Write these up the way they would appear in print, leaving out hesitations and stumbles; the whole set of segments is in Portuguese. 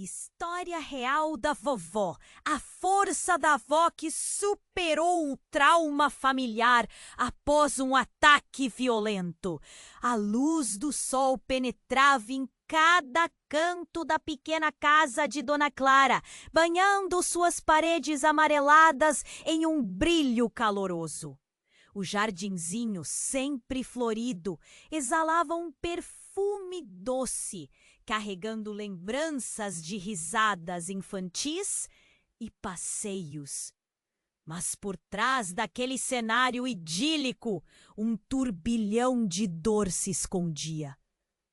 História real da vovó. A força da avó que superou o trauma familiar após um ataque violento. A luz do sol penetrava em cada canto da pequena casa de Dona Clara, banhando suas paredes amareladas em um brilho caloroso. O jardinzinho, sempre florido, exalava um perfume doce, carregando lembranças de risadas infantis e passeios. Mas por trás daquele cenário idílico, um turbilhão de dor se escondia.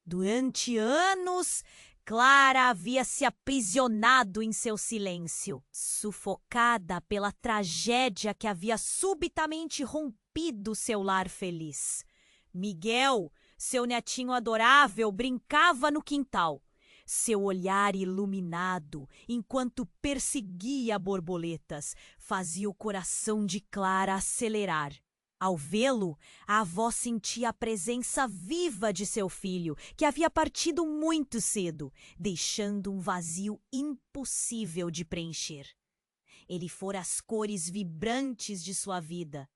Durante anos, Clara havia se aprisionado em seu silêncio, sufocada pela tragédia que havia subitamente rompido seu lar feliz. Miguel, seu netinho adorável, brincava no quintal, seu olhar iluminado, enquanto perseguia borboletas, fazia o coração de Clara acelerar. Ao vê-lo, a avó sentia a presença viva de seu filho, que havia partido muito cedo, deixando um vazio impossível de preencher. Ele fora as cores vibrantes de sua vida,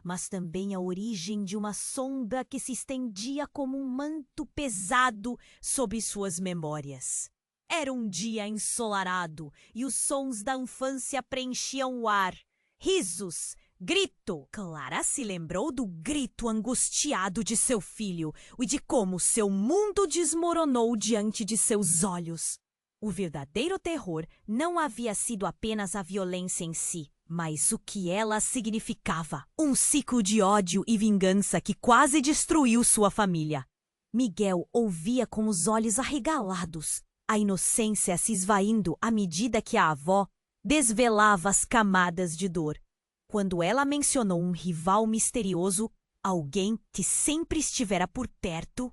mas também a origem de uma sombra que se estendia como um manto pesado sobre suas memórias. Era um dia ensolarado e os sons da infância preenchiam o ar. Risos, grito! Clara se lembrou do grito angustiado de seu filho e de como seu mundo desmoronou diante de seus olhos. O verdadeiro terror não havia sido apenas a violência em si, mas o que ela significava. Um ciclo de ódio e vingança que quase destruiu sua família. Miguel ouvia com os olhos arregalados, a inocência se esvaindo à medida que a avó desvelava as camadas de dor. Quando ela mencionou um rival misterioso, alguém que sempre estivera por perto,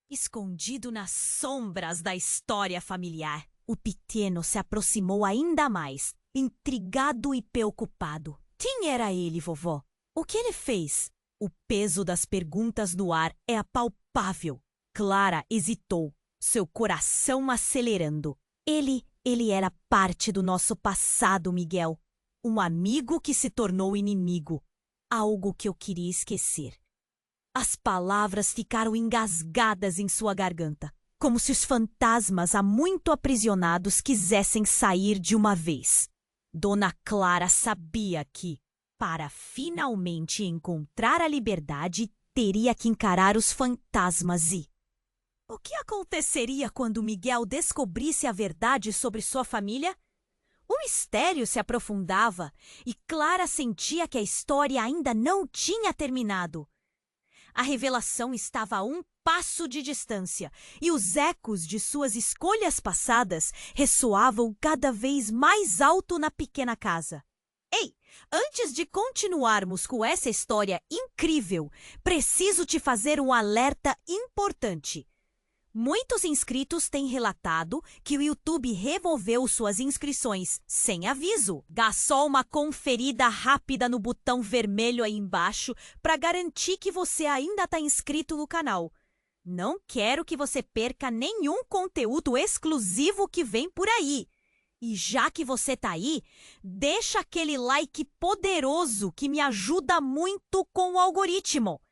escondido nas sombras da história familiar, o pequeno se aproximou ainda mais, intrigado e preocupado. Quem era ele, vovó? O que ele fez? O peso das perguntas no ar é apalpável. Clara hesitou, seu coração acelerando. Ele era parte do nosso passado, Miguel. Um amigo que se tornou inimigo. Algo que eu queria esquecer. As palavras ficaram engasgadas em sua garganta, como se os fantasmas há muito aprisionados quisessem sair de uma vez. Dona Clara sabia que, para finalmente encontrar a liberdade, teria que encarar os fantasmas e... O que aconteceria quando Miguel descobrisse a verdade sobre sua família? O mistério se aprofundava e Clara sentia que a história ainda não tinha terminado. A revelação estava a um passo de distância e os ecos de suas escolhas passadas ressoavam cada vez mais alto na pequena casa. Ei, antes de continuarmos com essa história incrível, preciso te fazer um alerta importante. Muitos inscritos têm relatado que o YouTube removeu suas inscrições sem aviso. Dá só uma conferida rápida no botão vermelho aí embaixo para garantir que você ainda está inscrito no canal. Não quero que você perca nenhum conteúdo exclusivo que vem por aí. E já que você está aí, deixa aquele like poderoso que me ajuda muito com o algoritmo.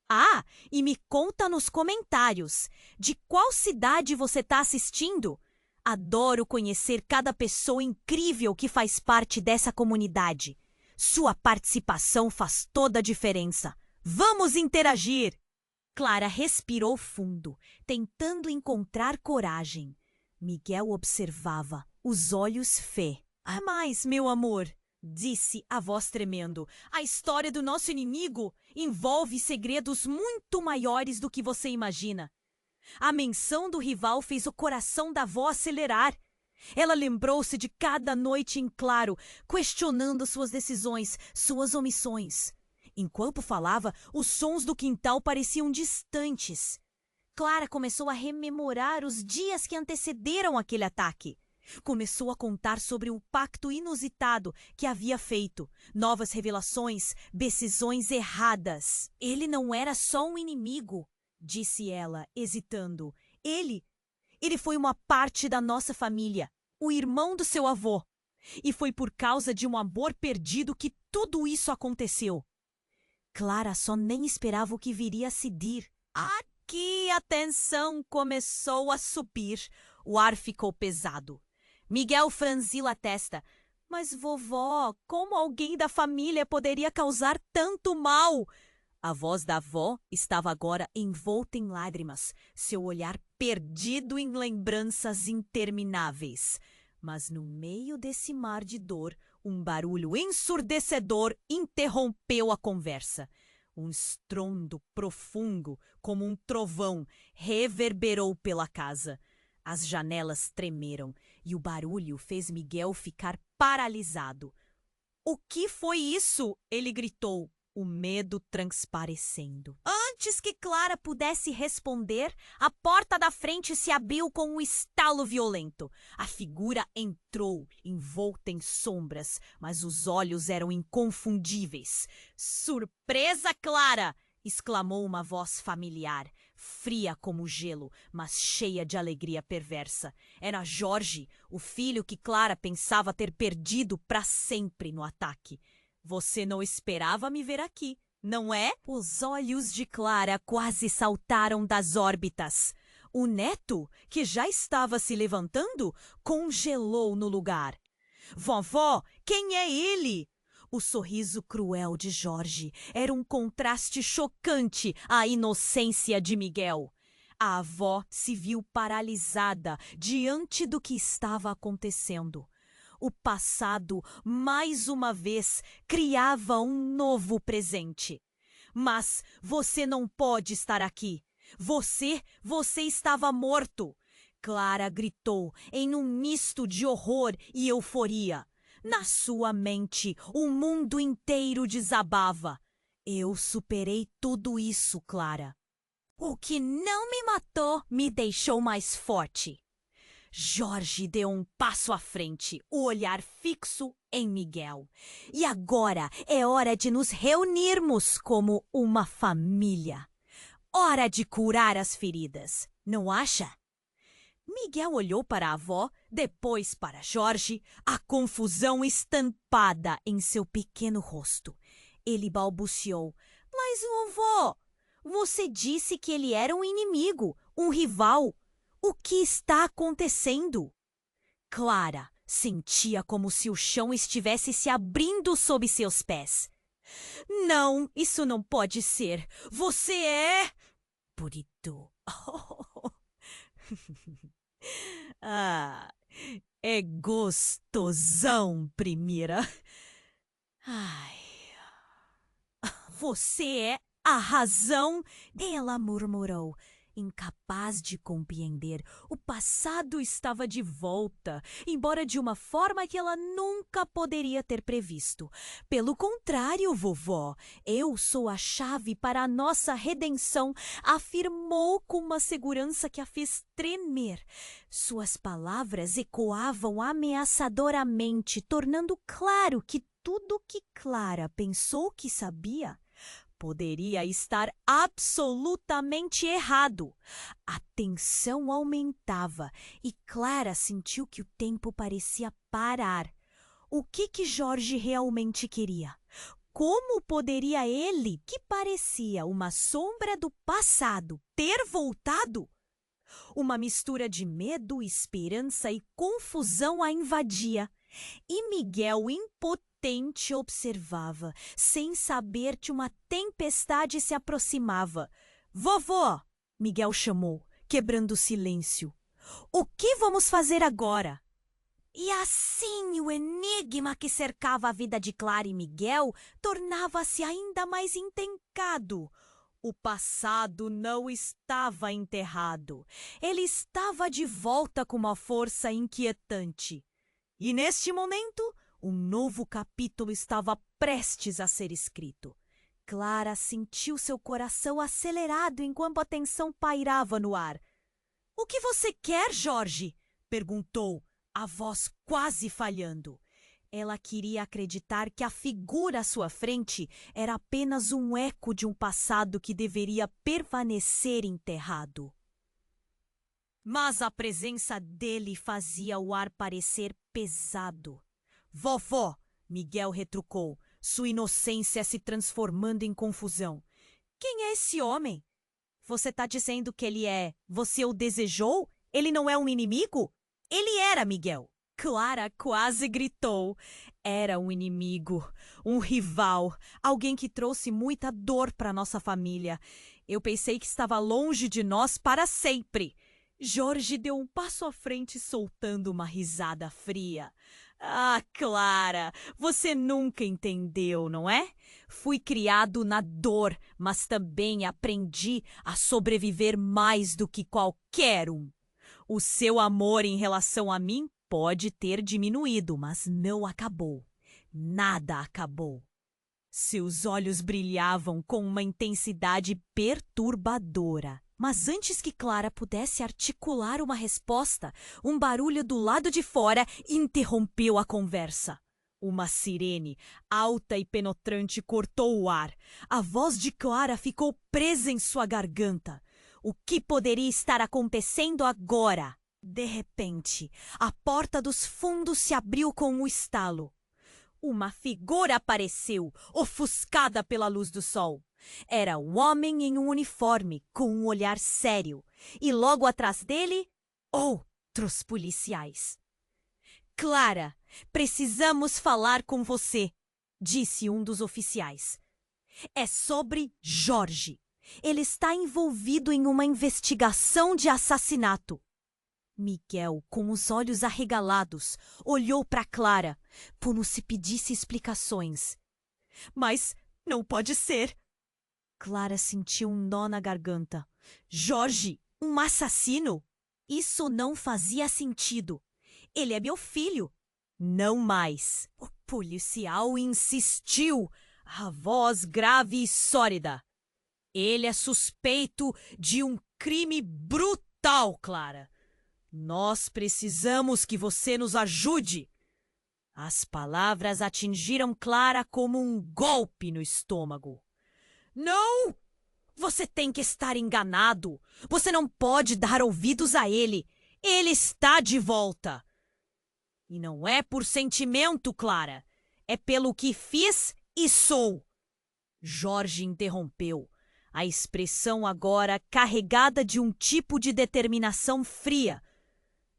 Ah, e me conta nos comentários, de qual cidade você está assistindo? Adoro conhecer cada pessoa incrível que faz parte dessa comunidade. Sua participação faz toda a diferença. Vamos interagir! Clara respirou fundo, tentando encontrar coragem. Miguel observava, os olhos fé. Ah, mas, meu amor, disse a voz tremendo, a história do nosso inimigo envolve segredos muito maiores do que você imagina. A menção do rival fez o coração da avó acelerar. Ela lembrou-se de cada noite em claro, questionando suas decisões, suas omissões. Enquanto falava, os sons do quintal pareciam distantes. Clara começou a rememorar os dias que antecederam aquele ataque. Começou a contar sobre um pacto inusitado que havia feito, novas revelações, decisões erradas. Ele não era só um inimigo, disse ela, hesitando. Ele Ele foi uma parte da nossa família, o irmão do seu avô. E foi por causa de um amor perdido que tudo isso aconteceu. Clara só nem esperava o que viria a seguir. Aqui a tensão começou a subir. O ar ficou pesado. Miguel franziu a testa. Mas, vovó, como alguém da família poderia causar tanto mal? A voz da avó estava agora envolta em lágrimas, seu olhar perdido em lembranças intermináveis. Mas no meio desse mar de dor, um barulho ensurdecedor interrompeu a conversa. Um estrondo profundo, como um trovão, reverberou pela casa. As janelas tremeram e o barulho fez Miguel ficar paralisado. "O que foi isso?" ele gritou, o medo transparecendo. Antes que Clara pudesse responder, a porta da frente se abriu com um estalo violento. A figura entrou, envolta em sombras, mas os olhos eram inconfundíveis. "Surpresa, Clara!" exclamou uma voz familiar, fria como gelo, mas cheia de alegria perversa. Era Jorge, o filho que Clara pensava ter perdido para sempre no ataque. "Você não esperava me ver aqui, não é?" Os olhos de Clara quase saltaram das órbitas. O neto, que já estava se levantando, congelou no lugar. "Vovó, quem é ele?" O sorriso cruel de Jorge era um contraste chocante à inocência de Miguel. A avó se viu paralisada diante do que estava acontecendo. O passado, mais uma vez, criava um novo presente. "Mas você não pode estar aqui. Você estava morto!" Clara gritou em um misto de horror e euforia. Na sua mente, o mundo inteiro desabava. "Eu superei tudo isso, Clara. O que não me matou me deixou mais forte." Jorge deu um passo à frente, o olhar fixo em Miguel. "E agora é hora de nos reunirmos como uma família. Hora de curar as feridas, não acha?" Miguel olhou para a avó, depois para Jorge, a confusão estampada em seu pequeno rosto. Ele balbuciou: "Mas, vovó, você disse que ele era um inimigo, um rival. O que está acontecendo?" Clara sentia como se o chão estivesse se abrindo sob seus pés. "Não, isso não pode ser. Você é..." Burito. "Ah, é gostosão, primeira." "Ai, você é a razão," ela murmurou, incapaz de compreender. O passado estava de volta, embora de uma forma que ela nunca poderia ter previsto. "Pelo contrário, vovó, eu sou a chave para a nossa redenção," afirmou com uma segurança que a fez tremer. Suas palavras ecoavam ameaçadoramente, tornando claro que tudo o que Clara pensou que sabia poderia estar absolutamente errado. A tensão aumentava e Clara sentiu que o tempo parecia parar. O que Jorge realmente queria? Como poderia ele, que parecia uma sombra do passado, ter voltado? Uma mistura de medo, esperança e confusão a invadia. E Miguel, impotente, observava, sem saber que uma tempestade se aproximava. "Vovó!" Miguel chamou, quebrando o silêncio. "O que vamos fazer agora?" E assim o enigma que cercava a vida de Clara e Miguel tornava-se ainda mais intrincado. O passado não estava enterrado. Ele estava de volta com uma força inquietante. E neste momento, um novo capítulo estava prestes a ser escrito. Clara sentiu seu coração acelerado enquanto a tensão pairava no ar. "O que você quer, Jorge?" perguntou, a voz quase falhando. Ela queria acreditar que a figura à sua frente era apenas um eco de um passado que deveria permanecer enterrado. mas a presença dele fazia o ar parecer pesado. Vovó, Miguel retrucou, sua inocência se transformando em confusão. Quem é esse homem? Você está dizendo que ele é... Você o desejou? Ele não é um inimigo? Ele era, Miguel. Clara quase gritou. Era um inimigo, um rival, alguém que trouxe muita dor para nossa família. Eu pensei que estava longe de nós para sempre. Jorge deu um passo à frente, soltando uma risada fria. Ah, Clara, você nunca entendeu, não é? Fui criado na dor, mas também aprendi a sobreviver mais do que qualquer um. O seu amor em relação a mim pode ter diminuído, mas não acabou. Nada acabou. Seus olhos brilhavam com uma intensidade perturbadora. Mas antes que Clara pudesse articular uma resposta, um barulho do lado de fora interrompeu a conversa. Uma sirene, alta e penetrante, cortou o ar. A voz de Clara ficou presa em sua garganta. O que poderia estar acontecendo agora? De repente, a porta dos fundos se abriu com um estalo. Uma figura apareceu, ofuscada pela luz do sol. Era um homem em um uniforme, com um olhar sério. E logo atrás dele, outros policiais. Clara, precisamos falar com você, disse um dos oficiais. É sobre Jorge. Ele está envolvido em uma investigação de assassinato. Miguel, com os olhos arregalados, olhou para Clara, como se pedisse explicações. Mas não pode ser. Clara sentiu um nó na garganta. Jorge, um assassino? Isso não fazia sentido. Ele é meu filho. Não mais. O policial insistiu, a voz grave e sólida. Ele é suspeito de um crime brutal, Clara. Nós precisamos que você nos ajude. As palavras atingiram Clara como um golpe no estômago. Não! Você tem que estar enganado. Você não pode dar ouvidos a ele. Ele está de volta. E não é por sentimento, Clara. É pelo que fiz e sou. Jorge interrompeu, a expressão agora carregada de um tipo de determinação fria.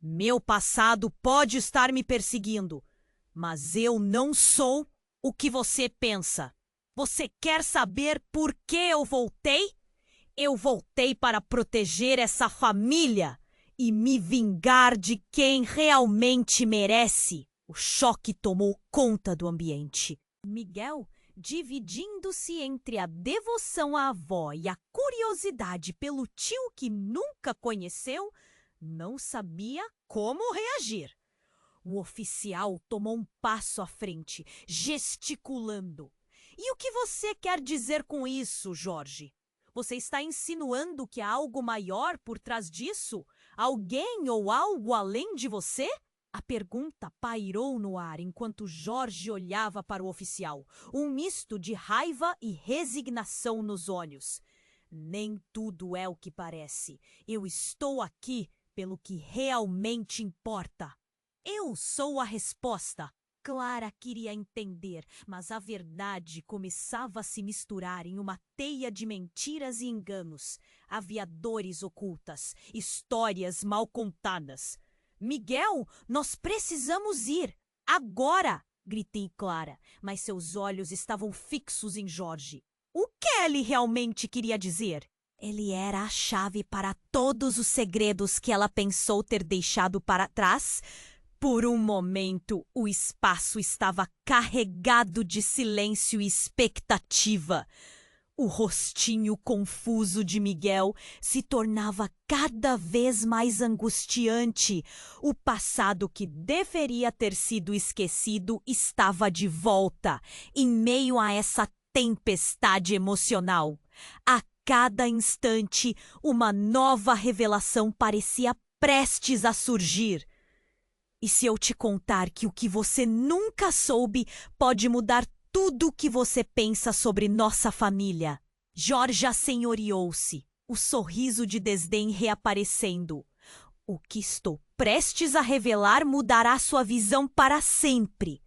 Meu passado pode estar me perseguindo, mas eu não sou o que você pensa. Você quer saber por que eu voltei? Eu voltei para proteger essa família e me vingar de quem realmente merece. O choque tomou conta do ambiente. Miguel, dividindo-se entre a devoção à avó e a curiosidade pelo tio que nunca conheceu, não sabia como reagir. O oficial tomou um passo à frente, gesticulando. E o que você quer dizer com isso, Jorge? Você está insinuando que há algo maior por trás disso? Alguém ou algo além de você? A pergunta pairou no ar enquanto Jorge olhava para o oficial, um misto de raiva e resignação nos olhos. Nem tudo é o que parece. Eu estou aqui pelo que realmente importa. Eu sou a resposta. Clara queria entender, mas a verdade começava a se misturar em uma teia de mentiras e enganos, aviadores ocultas, histórias mal contadas. Miguel, nós precisamos ir. Agora! Gritei Clara, mas seus olhos estavam fixos em Jorge. O que ele realmente queria dizer? Ele era a chave para todos os segredos que ela pensou ter deixado para trás. Por um momento, o espaço estava carregado de silêncio e expectativa. O rostinho confuso de Miguel se tornava cada vez mais angustiante. O passado que deveria ter sido esquecido estava de volta, em meio a essa tempestade emocional. A cada instante, uma nova revelação parecia prestes a surgir. E se eu te contar que o que você nunca soube pode mudar tudo o que você pensa sobre nossa família? Jorge assenhoreou-se, o sorriso de desdém reaparecendo. O que estou prestes a revelar mudará sua visão para sempre.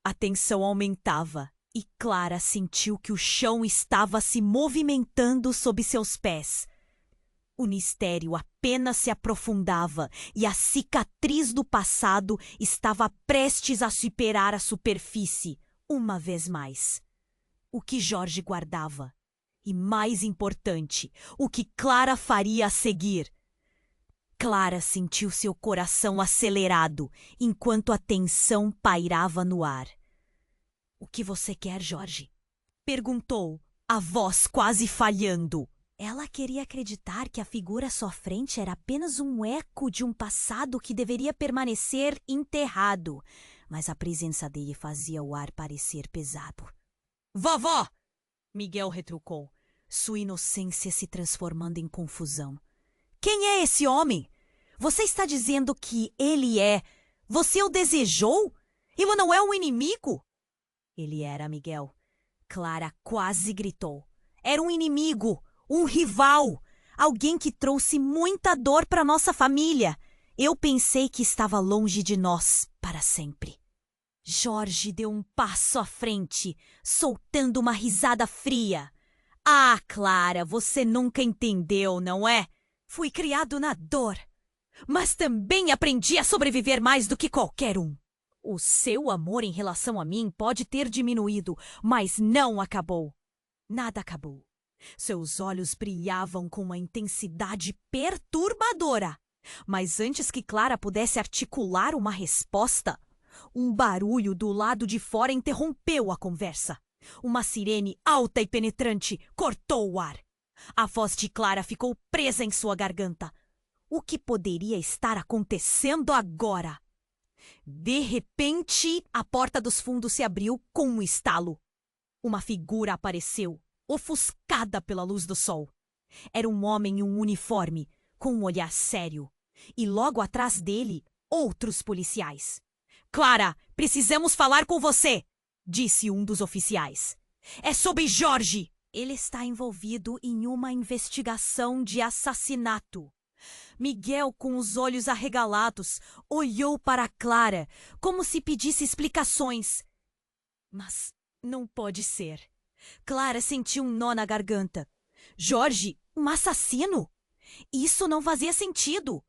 A tensão aumentava e Clara sentiu que o chão estava se movimentando sob seus pés. O mistério apenas se aprofundava e a cicatriz do passado estava prestes a superar a superfície, uma vez mais. O que Jorge guardava? E, mais importante, o que Clara faria a seguir? Clara sentiu seu coração acelerado enquanto a tensão pairava no ar. "O que você quer, Jorge?" perguntou, a voz quase falhando. Ela queria acreditar que a figura à sua frente era apenas um eco de um passado que deveria permanecer enterrado, mas a presença dele fazia o ar parecer pesado. "Vovó!" Miguel retrucou, sua inocência se transformando em confusão. "Quem é esse homem? Você está dizendo que ele é... Você o desejou? Ele não é um inimigo?" Ele era, Miguel. Clara quase gritou. Era um inimigo, um rival, alguém que trouxe muita dor para nossa família. Eu pensei que estava longe de nós para sempre. Jorge deu um passo à frente, soltando uma risada fria. "Ah, Clara, você nunca entendeu, não é? Fui criado na dor. Mas também aprendi a sobreviver mais do que qualquer um. O seu amor em relação a mim pode ter diminuído, mas não acabou. Nada acabou. Seus olhos brilhavam com uma intensidade perturbadora. Mas antes que Clara pudesse articular uma resposta, um barulho do lado de fora interrompeu a conversa. Uma sirene alta e penetrante cortou o ar. A voz de Clara ficou presa em sua garganta. O que poderia estar acontecendo agora? De repente, a porta dos fundos se abriu com um estalo. Uma figura apareceu, ofuscada pela luz do sol. Era um homem em um uniforme, com um olhar sério. E logo atrás dele, outros policiais. "Clara, precisamos falar com você", disse um dos oficiais. "É sobre Jorge. Ele está envolvido em uma investigação de assassinato." Miguel, com os olhos arregalados, olhou para Clara, como se pedisse explicações. Mas não pode ser. Clara sentiu um nó na garganta. Jorge, um assassino? Isso não fazia sentido.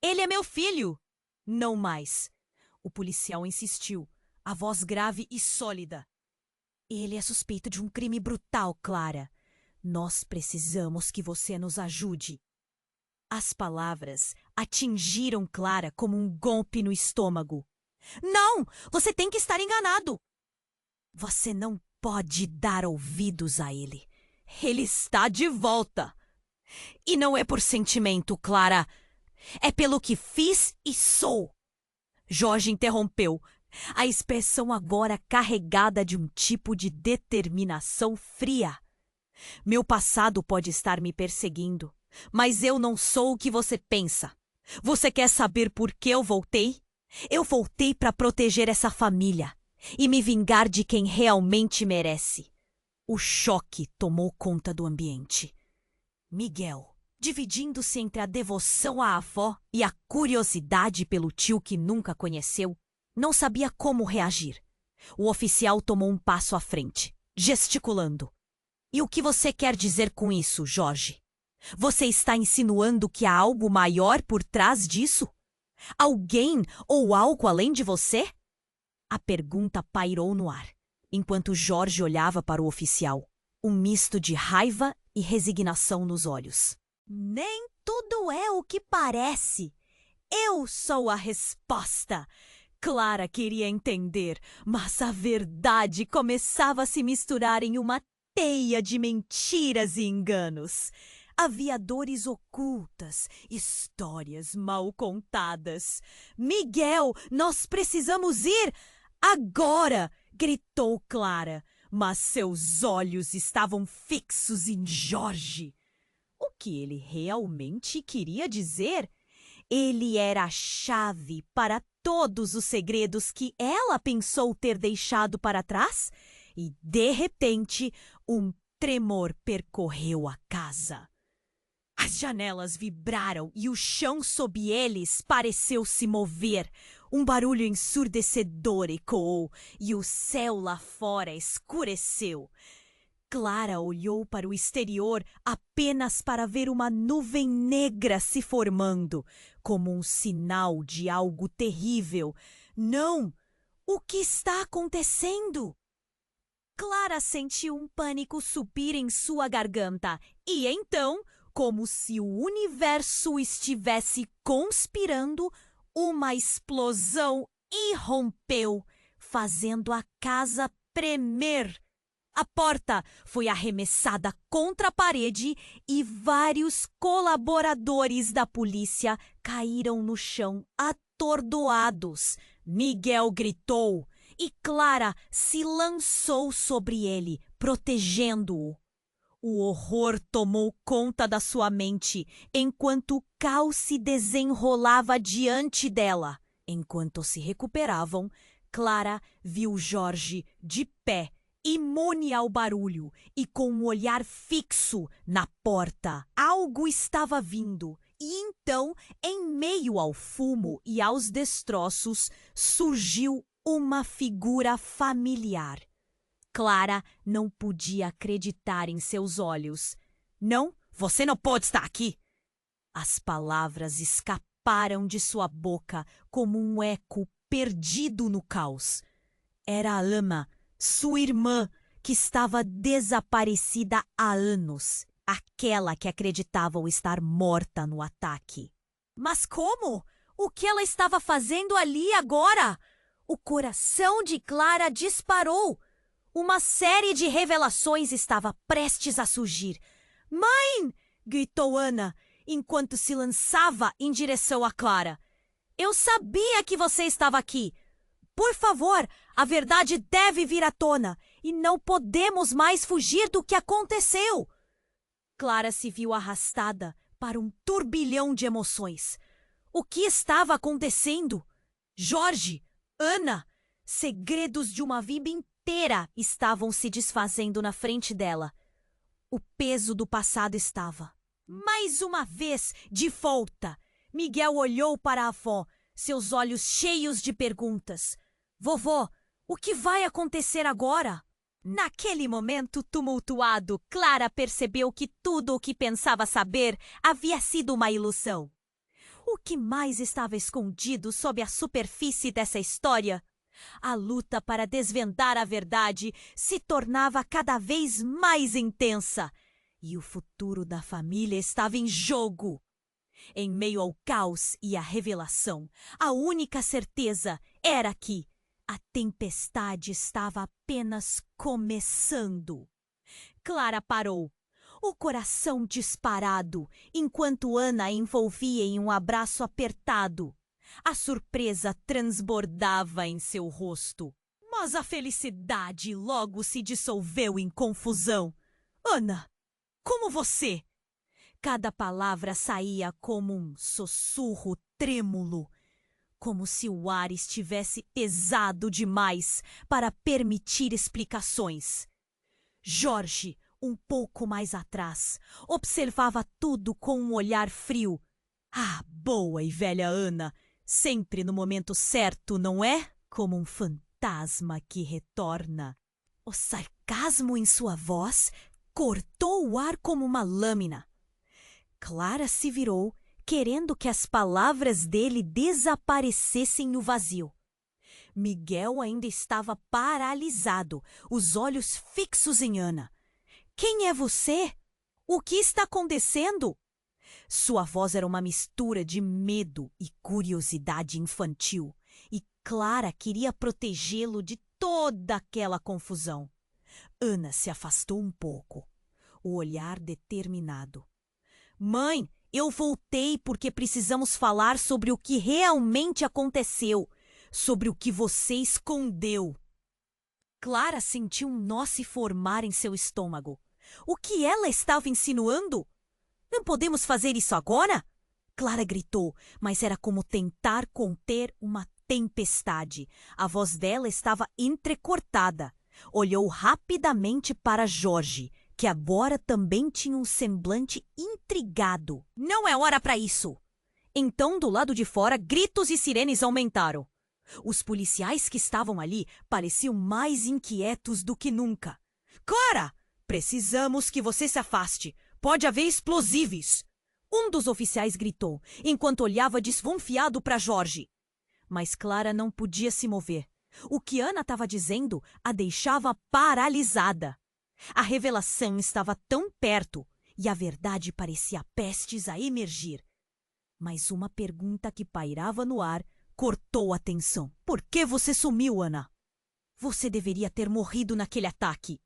"Ele é meu filho." "Não mais." O policial insistiu, a voz grave e sólida. "Ele é suspeito de um crime brutal, Clara. Nós precisamos que você nos ajude." As palavras atingiram Clara como um golpe no estômago. "Não! Você tem que estar enganado." "Você não pode dar ouvidos a ele. Ele está de volta. E não é por sentimento, Clara. É pelo que fiz e sou." Jorge interrompeu, a expressão agora carregada de um tipo de determinação fria. "Meu passado pode estar me perseguindo, mas eu não sou o que você pensa. Você quer saber por que eu voltei? Eu voltei para proteger essa família e me vingar de quem realmente merece." O choque tomou conta do ambiente. Miguel, dividindo-se entre a devoção à avó e a curiosidade pelo tio que nunca conheceu, não sabia como reagir. O oficial tomou um passo à frente, gesticulando. "E o que você quer dizer com isso, Jorge? Você está insinuando que há algo maior por trás disso? Alguém ou algo além de você?" A pergunta pairou no ar, enquanto Jorge olhava para o oficial, um misto de raiva e resignação nos olhos. "Nem tudo é o que parece. Eu sou a resposta." Clara queria entender, mas a verdade começava a se misturar em uma teia de mentiras e enganos. Havia dores ocultas, histórias mal contadas. "Miguel, nós precisamos ir agora!" gritou Clara, mas seus olhos estavam fixos em Jorge. O que ele realmente queria dizer? Ele era a chave para todos os segredos que ela pensou ter deixado para trás? E, de repente, um tremor percorreu a casa. As janelas vibraram e o chão sob eles pareceu se mover. Um barulho ensurdecedor ecoou e o céu lá fora escureceu. Clara olhou para o exterior apenas para ver uma nuvem negra se formando, como um sinal de algo terrível. Não! O que está acontecendo? Clara sentiu um pânico subir em sua garganta e então, como se o universo estivesse conspirando, uma explosão irrompeu, fazendo a casa tremer. A porta foi arremessada contra a parede e vários colaboradores da polícia caíram no chão atordoados. Miguel gritou e Clara se lançou sobre ele, protegendo-o. O horror tomou conta da sua mente, enquanto o caos se desenrolava diante dela. Enquanto se recuperavam, Clara viu Jorge de pé, imune ao barulho e com um olhar fixo na porta. Algo estava vindo, e então, em meio ao fumo e aos destroços, surgiu uma figura familiar. Clara não podia acreditar em seus olhos. Não, você não pode estar aqui! As palavras escaparam de sua boca como um eco perdido no caos. Era a Ama, sua irmã, que estava desaparecida há anos. Aquela que acreditavam estar morta no ataque. Mas como? O que ela estava fazendo ali agora? O coração de Clara disparou. Uma série de revelações estava prestes a surgir. Mãe! Gritou Ana, enquanto se lançava em direção a Clara. Eu sabia que você estava aqui. Por favor, a verdade deve vir à tona e não podemos mais fugir do que aconteceu. Clara se viu arrastada para um turbilhão de emoções. O que estava acontecendo? Jorge, Ana, segredos de uma vida inteira estavam se desfazendo na frente dela. O peso do passado estava, mais uma vez, de volta. Miguel olhou para a avó, seus olhos cheios de perguntas. Vovó, o que vai acontecer agora? Naquele momento tumultuado, Clara percebeu que tudo o que pensava saber havia sido uma ilusão. O que mais estava escondido sob a superfície dessa história? A luta para desvendar a verdade se tornava cada vez mais intensa e o futuro da família estava em jogo. Em meio ao caos e à revelação, a única certeza era que a tempestade estava apenas começando. Clara parou, o coração disparado, enquanto Ana a envolvia em um abraço apertado. A surpresa transbordava em seu rosto, mas a felicidade logo se dissolveu em confusão. Ana, como você? Cada palavra saía como um sussurro trêmulo, como se o ar estivesse pesado demais para permitir explicações. Jorge, um pouco mais atrás, observava tudo com um olhar frio. Ah, boa e velha Ana, sempre no momento certo, não é? Como um fantasma que retorna. O sarcasmo em sua voz cortou o ar como uma lâmina. Clara se virou, querendo que as palavras dele desaparecessem no vazio. Miguel ainda estava paralisado, os olhos fixos em Ana. Quem é você? O que está acontecendo? Sua voz era uma mistura de medo e curiosidade infantil, e Clara queria protegê-lo de toda aquela confusão. Ana se afastou um pouco, o olhar determinado. Mãe, eu voltei porque precisamos falar sobre o que realmente aconteceu, sobre o que você escondeu. Clara sentiu um nó se formar em seu estômago. O que ela estava insinuando? Não podemos fazer isso agora? Clara gritou, mas era como tentar conter uma tempestade. A voz dela estava entrecortada. Olhou rapidamente para Jorge, que agora também tinha um semblante intrigado. Não é hora para isso! Então, do lado de fora, gritos e sirenes aumentaram. Os policiais que estavam ali pareciam mais inquietos do que nunca. Clara! Precisamos que você se afaste. Pode haver explosivos! Um dos oficiais gritou, enquanto olhava desconfiado para Jorge. Mas Clara não podia se mover. O que Ana estava dizendo a deixava paralisada. A revelação estava tão perto e a verdade parecia prestes a emergir. Mas uma pergunta que pairava no ar cortou a tensão. Por que você sumiu, Ana? Você deveria ter morrido naquele ataque.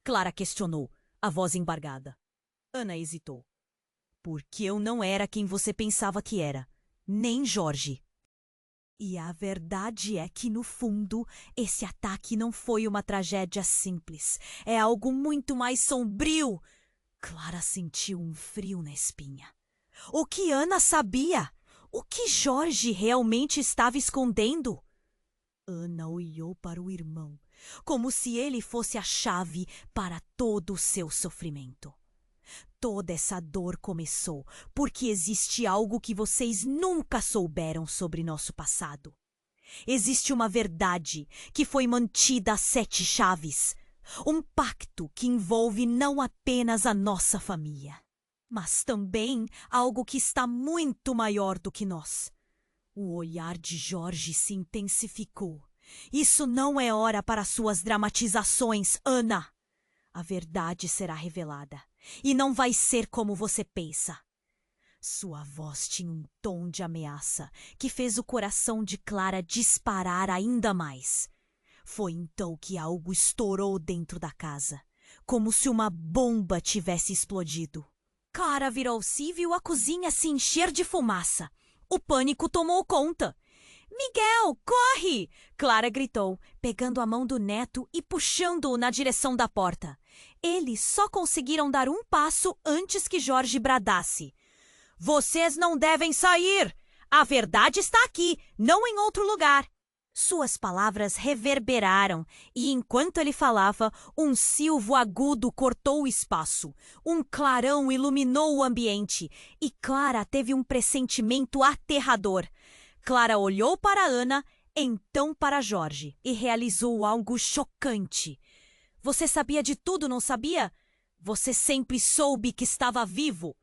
Clara questionou, a voz embargada. Ana hesitou. Porque eu não era quem você pensava que era, nem Jorge. E a verdade é que, no fundo, esse ataque não foi uma tragédia simples. É algo muito mais sombrio. Clara sentiu um frio na espinha. O que Ana sabia? O que Jorge realmente estava escondendo? Ana olhou para o irmão, como se ele fosse a chave para todo o seu sofrimento. Toda essa dor começou porque existe algo que vocês nunca souberam sobre nosso passado. Existe uma verdade que foi mantida a 7 chaves. Um pacto que envolve não apenas a nossa família, mas também algo que está muito maior do que nós. O olhar de Jorge se intensificou. Isso não é hora para suas dramatizações, Ana. A verdade será revelada. E não vai ser como você pensa. Sua voz tinha um tom de ameaça que fez o coração de Clara disparar ainda mais. Foi então que algo estourou dentro da casa, como se uma bomba tivesse explodido. Clara virou-se e viu a cozinha se encher de fumaça. O pânico tomou conta. Miguel, corre! Clara gritou, pegando a mão do neto e puxando-o na direção da porta. Eles só conseguiram dar um passo antes que Jorge bradasse. Vocês não devem sair! A verdade está aqui, não em outro lugar. Suas palavras reverberaram e, enquanto ele falava, um silvo agudo cortou o espaço. Um clarão iluminou o ambiente e Clara teve um pressentimento aterrador. Clara olhou para Ana, então para Jorge, e realizou algo chocante. Você sabia de tudo, não sabia? Você sempre soube que estava vivo.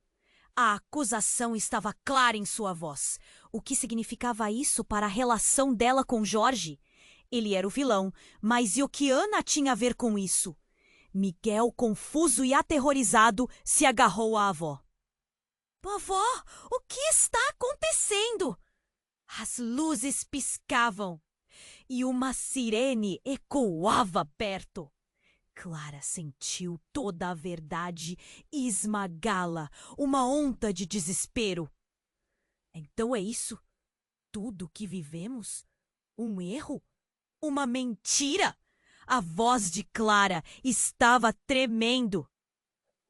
A acusação estava clara em sua voz. O que significava isso para a relação dela com Jorge? Ele era o vilão, mas e o que Ana tinha a ver com isso? Miguel, confuso e aterrorizado, se agarrou à avó. Vovó, o que está acontecendo? As luzes piscavam e uma sirene ecoava perto. Clara sentiu toda a verdade esmagá-la, uma onda de desespero. Então é isso? Tudo que vivemos? Um erro? Uma mentira? A voz de Clara estava tremendo.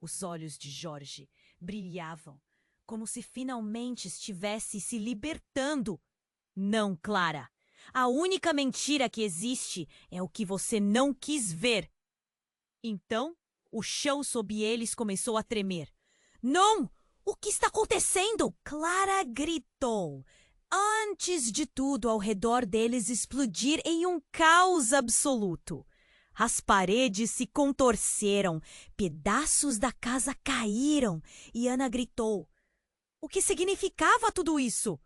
Os olhos de Jorge brilhavam, como se finalmente estivesse se libertando. Não, Clara. A única mentira que existe é o que você não quis ver. Então, o chão sob eles começou a tremer. Não! O que está acontecendo? Clara gritou. Antes de tudo ao redor deles explodir em um caos absoluto. As paredes se contorceram, pedaços da casa caíram e Ana gritou. O que significava tudo isso?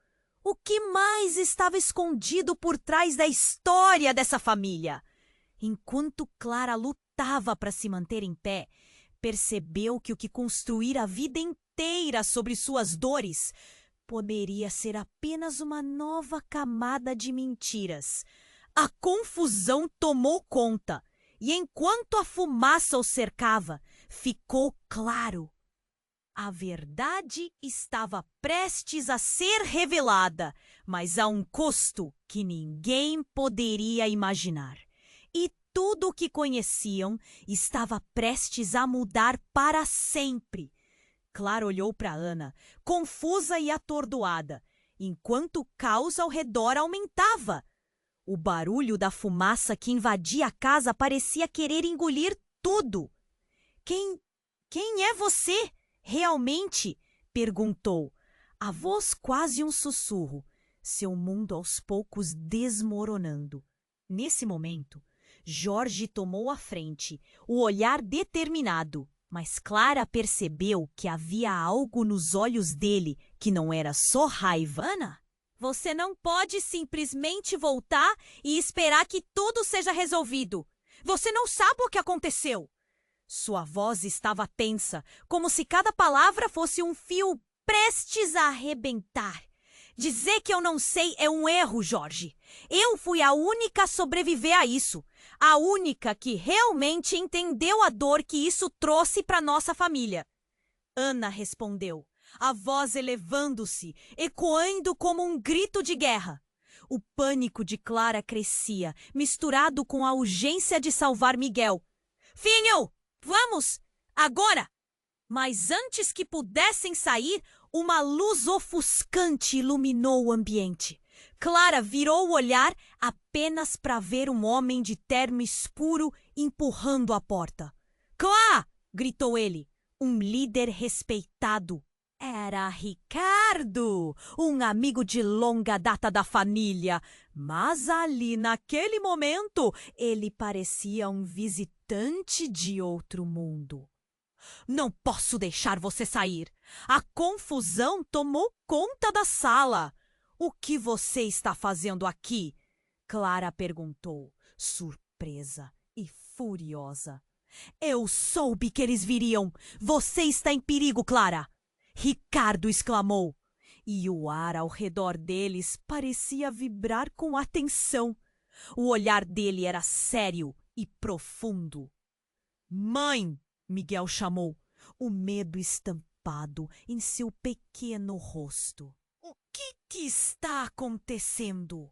O que mais estava escondido por trás da história dessa família? Enquanto Clara lutava para se manter em pé, percebeu que o que construíra a vida inteira sobre suas dores poderia ser apenas uma nova camada de mentiras. A confusão tomou conta, e enquanto a fumaça o cercava, ficou claro. A verdade estava prestes a ser revelada, mas a um custo que ninguém poderia imaginar. E tudo o que conheciam estava prestes a mudar para sempre. Clara olhou para Ana, confusa e atordoada, enquanto o caos ao redor aumentava. O barulho da fumaça que invadia a casa parecia querer engolir tudo. Quem Quem é você, realmente? Perguntou. A voz quase um sussurro, seu mundo aos poucos desmoronando. Nesse momento, Jorge tomou a frente, o olhar determinado, mas Clara percebeu que havia algo nos olhos dele que não era só raiva. Ana, você não pode simplesmente voltar e esperar que tudo seja resolvido. Você não sabe o que aconteceu. Sua voz estava tensa, como se cada palavra fosse um fio prestes a arrebentar. Dizer que eu não sei é um erro, Jorge. Eu fui a única a sobreviver a isso. A única que realmente entendeu a dor que isso trouxe para nossa família. Ana respondeu, a voz elevando-se, ecoando como um grito de guerra. O pânico de Clara crescia, misturado com a urgência de salvar Miguel. Finho! Vamos! Agora! Mas antes que pudessem sair, uma luz ofuscante iluminou o ambiente. Clara virou o olhar apenas para ver um homem de terno escuro empurrando a porta. Clá! Gritou ele, um líder respeitado. Era Ricardo, um amigo de longa data da família. Mas ali, naquele momento, ele parecia um visitante de outro mundo. Não posso deixar você sair. A confusão tomou conta da sala. O que você está fazendo aqui? Clara perguntou, surpresa e furiosa. Eu soube que eles viriam. Você está em perigo, Clara. Ricardo exclamou. E o ar ao redor deles parecia vibrar com atenção. O olhar dele era sério e profundo. Mãe! Miguel chamou, o medo estampado em seu pequeno rosto. O que está acontecendo?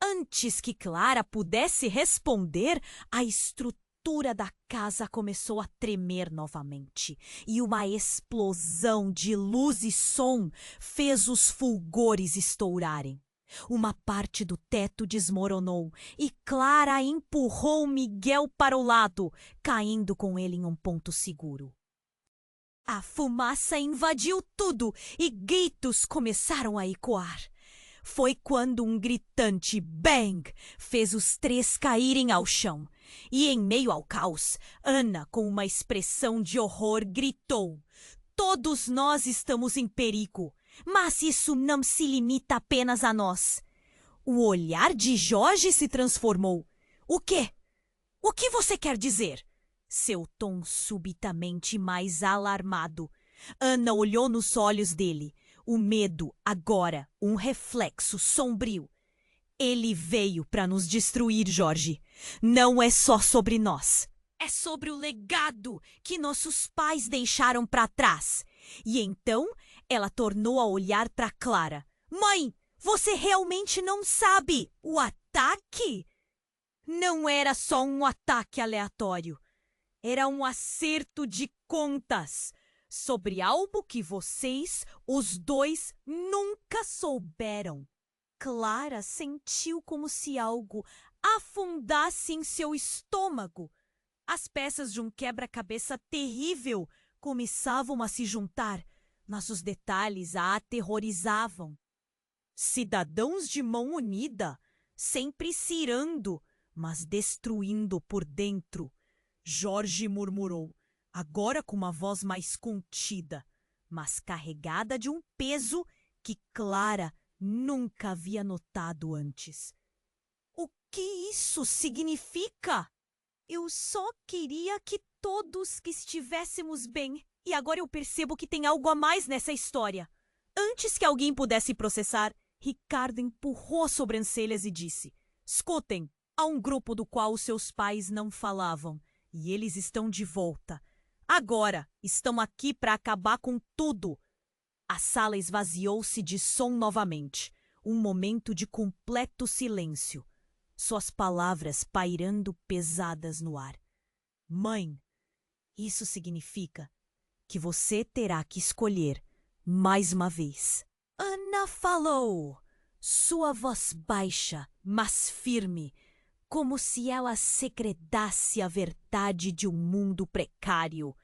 Antes que Clara pudesse responder, a estrutura da casa começou a tremer novamente, e uma explosão de luz e som fez os fulgores estourarem. Uma parte do teto desmoronou e Clara empurrou Miguel para o lado, caindo com ele em um ponto seguro. A fumaça invadiu tudo e gritos começaram a ecoar. Foi quando um gritante bang fez os três caírem ao chão. E em meio ao caos, Ana, com uma expressão de horror, gritou: Todos nós estamos em perigo. Mas isso não se limita apenas a nós. O olhar de Jorge se transformou. O quê? O que você quer dizer? Seu tom subitamente mais alarmado. Ana olhou nos olhos dele. O medo, agora, um reflexo sombrio. Ele veio para nos destruir, Jorge. Não é só sobre nós. É sobre o legado que nossos pais deixaram para trás. E então ela tornou a olhar para Clara. Mãe, você realmente não sabe? O ataque? Não era só um ataque aleatório. Era um acerto de contas sobre algo que vocês, os dois, nunca souberam. Clara sentiu como se algo afundasse em seu estômago. As peças de um quebra-cabeça terrível começavam a se juntar, mas os detalhes a aterrorizavam. Cidadãos de mão unida, sempre se irando, mas destruindo por dentro. Jorge murmurou, agora com uma voz mais contida, mas carregada de um peso que Clara nunca havia notado antes. O que isso significa? Eu só queria que todos que estivéssemos bem. E agora eu percebo que tem algo a mais nessa história. Antes que alguém pudesse processar, Ricardo empurrou as sobrancelhas e disse: Escutem, há um grupo do qual os seus pais não falavam. E eles estão de volta. Agora estão aqui para acabar com tudo. A sala esvaziou-se de som novamente. Um momento de completo silêncio. Suas palavras pairando pesadas no ar. Mãe, isso significa que você terá que escolher mais uma vez. Ana falou, sua voz baixa, mas firme, como se ela segredasse a verdade de um mundo precário.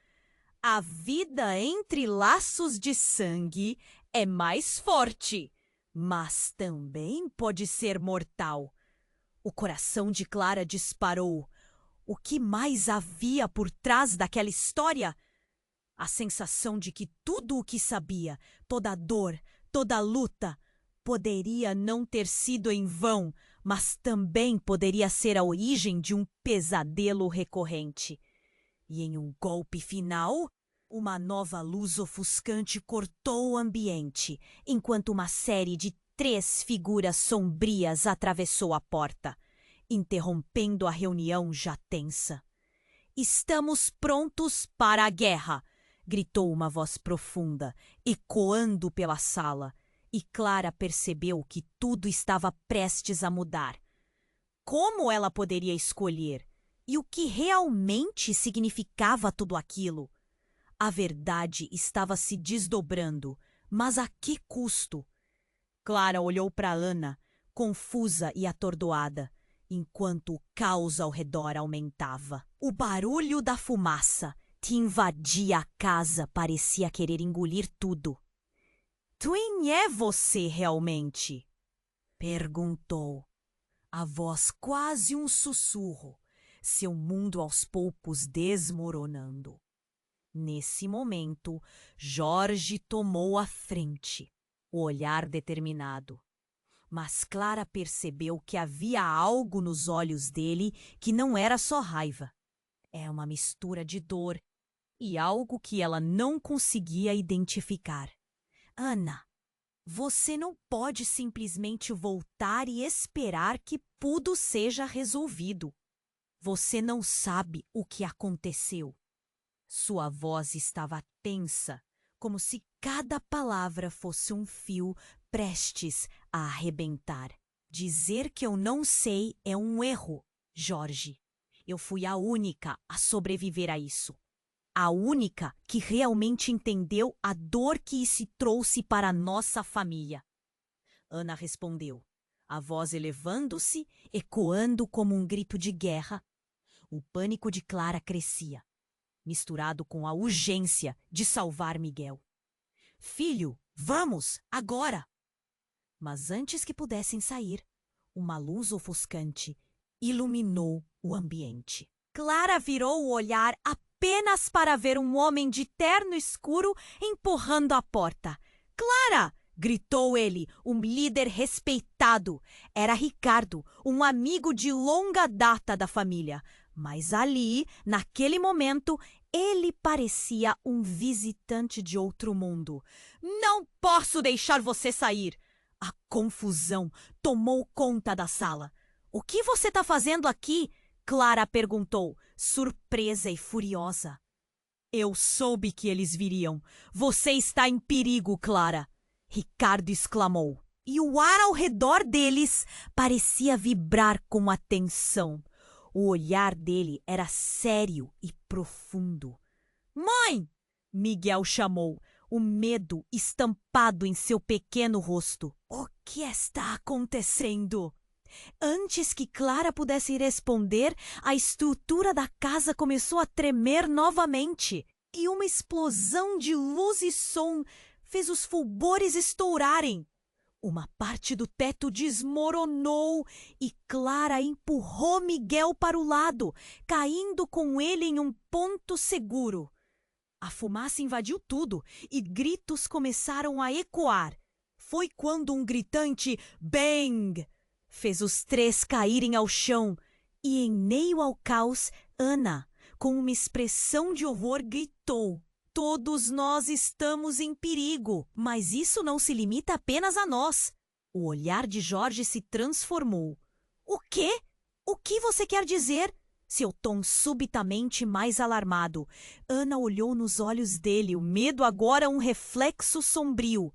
A vida entre laços de sangue é mais forte, mas também pode ser mortal. O coração de Clara disparou. O que mais havia por trás daquela história? A sensação de que tudo o que sabia, toda a dor, toda a luta, poderia não ter sido em vão, mas também poderia ser a origem de um pesadelo recorrente. E em um golpe final, uma nova luz ofuscante cortou o ambiente, enquanto uma série de 3 figuras sombrias atravessou a porta, interrompendo a reunião já tensa. "Estamos prontos para a guerra!" gritou uma voz profunda, ecoando pela sala, e Clara percebeu que tudo estava prestes a mudar. Como ela poderia escolher? E o que realmente significava tudo aquilo? A verdade estava se desdobrando, mas a que custo? Clara olhou para Ana, confusa e atordoada, enquanto o caos ao redor aumentava. O barulho da fumaça que invadia a casa parecia querer engolir tudo. "Quem é você realmente?" perguntou. A voz quase um sussurro, seu mundo aos poucos desmoronando. Nesse momento, Jorge tomou a frente, o olhar determinado. Mas Clara percebeu que havia algo nos olhos dele que não era só raiva. É uma mistura de dor e algo que ela não conseguia identificar. "Ana, você não pode simplesmente voltar e esperar que tudo seja resolvido. Você não sabe o que aconteceu." Sua voz estava tensa, como se cada palavra fosse um fio prestes a arrebentar. "Dizer que eu não sei é um erro, Jorge. Eu fui a única a sobreviver a isso. A única que realmente entendeu a dor que isso trouxe para a nossa família." Ana respondeu, a voz elevando-se, ecoando como um grito de guerra. O pânico de Clara crescia, misturado com a urgência de salvar Miguel. "Filho, vamos, agora!" Mas antes que pudessem sair, uma luz ofuscante iluminou o ambiente. Clara virou o olhar apenas para ver um homem de terno escuro empurrando a porta. "Clara!" gritou ele, um líder respeitado. Era Ricardo, um amigo de longa data da família. Mas ali, naquele momento, ele parecia um visitante de outro mundo. "Não posso deixar você sair!" A confusão tomou conta da sala. "O que você está fazendo aqui?" Clara perguntou, surpresa e furiosa. "Eu soube que eles viriam. Você está em perigo, Clara!" Ricardo exclamou. E o ar ao redor deles parecia vibrar com a tensão. O olhar dele era sério e profundo. "Mãe!" Miguel chamou, o medo estampado em seu pequeno rosto. "O que está acontecendo?" Antes que Clara pudesse responder, a estrutura da casa começou a tremer novamente, e uma explosão de luz e som fez os fulgores estourarem. Uma parte do teto desmoronou e Clara empurrou Miguel para o lado, caindo com ele em um ponto seguro. A fumaça invadiu tudo e gritos começaram a ecoar. Foi quando um gritante "bang" fez os 3 caírem ao chão e, em meio ao caos, Ana, com uma expressão de horror, gritou: "Todos nós estamos em perigo, mas isso não se limita apenas a nós." O olhar de Jorge se transformou. "O quê? O que você quer dizer?" Seu tom subitamente mais alarmado. Ana olhou nos olhos dele, o medo agora um reflexo sombrio.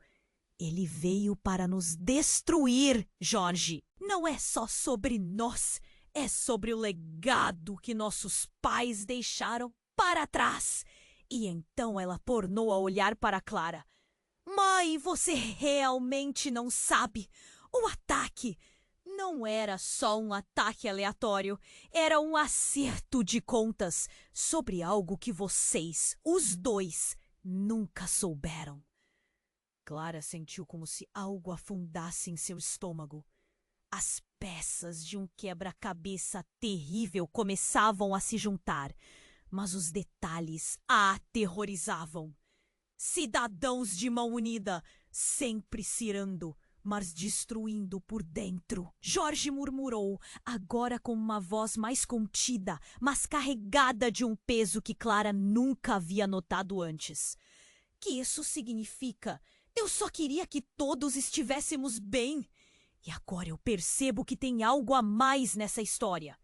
"Ele veio para nos destruir, Jorge. Não é só sobre nós, é sobre o legado que nossos pais deixaram para trás." E então ela tornou a olhar para Clara. "Mãe, você realmente não sabe? O ataque Não era só um ataque aleatório, era um acerto de contas sobre algo que vocês, os dois, nunca souberam. Clara sentiu como se algo afundasse em seu estômago. As peças de um quebra-cabeça terrível começavam a se juntar, mas os detalhes a aterrorizavam. Cidadãos de mão unida, sempre cirando, mas destruindo por dentro. Jorge murmurou, agora com uma voz mais contida, mas carregada de um peso que Clara nunca havia notado antes. Que isso significa? Eu só queria que todos estivéssemos bem. E agora eu percebo que tem algo a mais nessa história.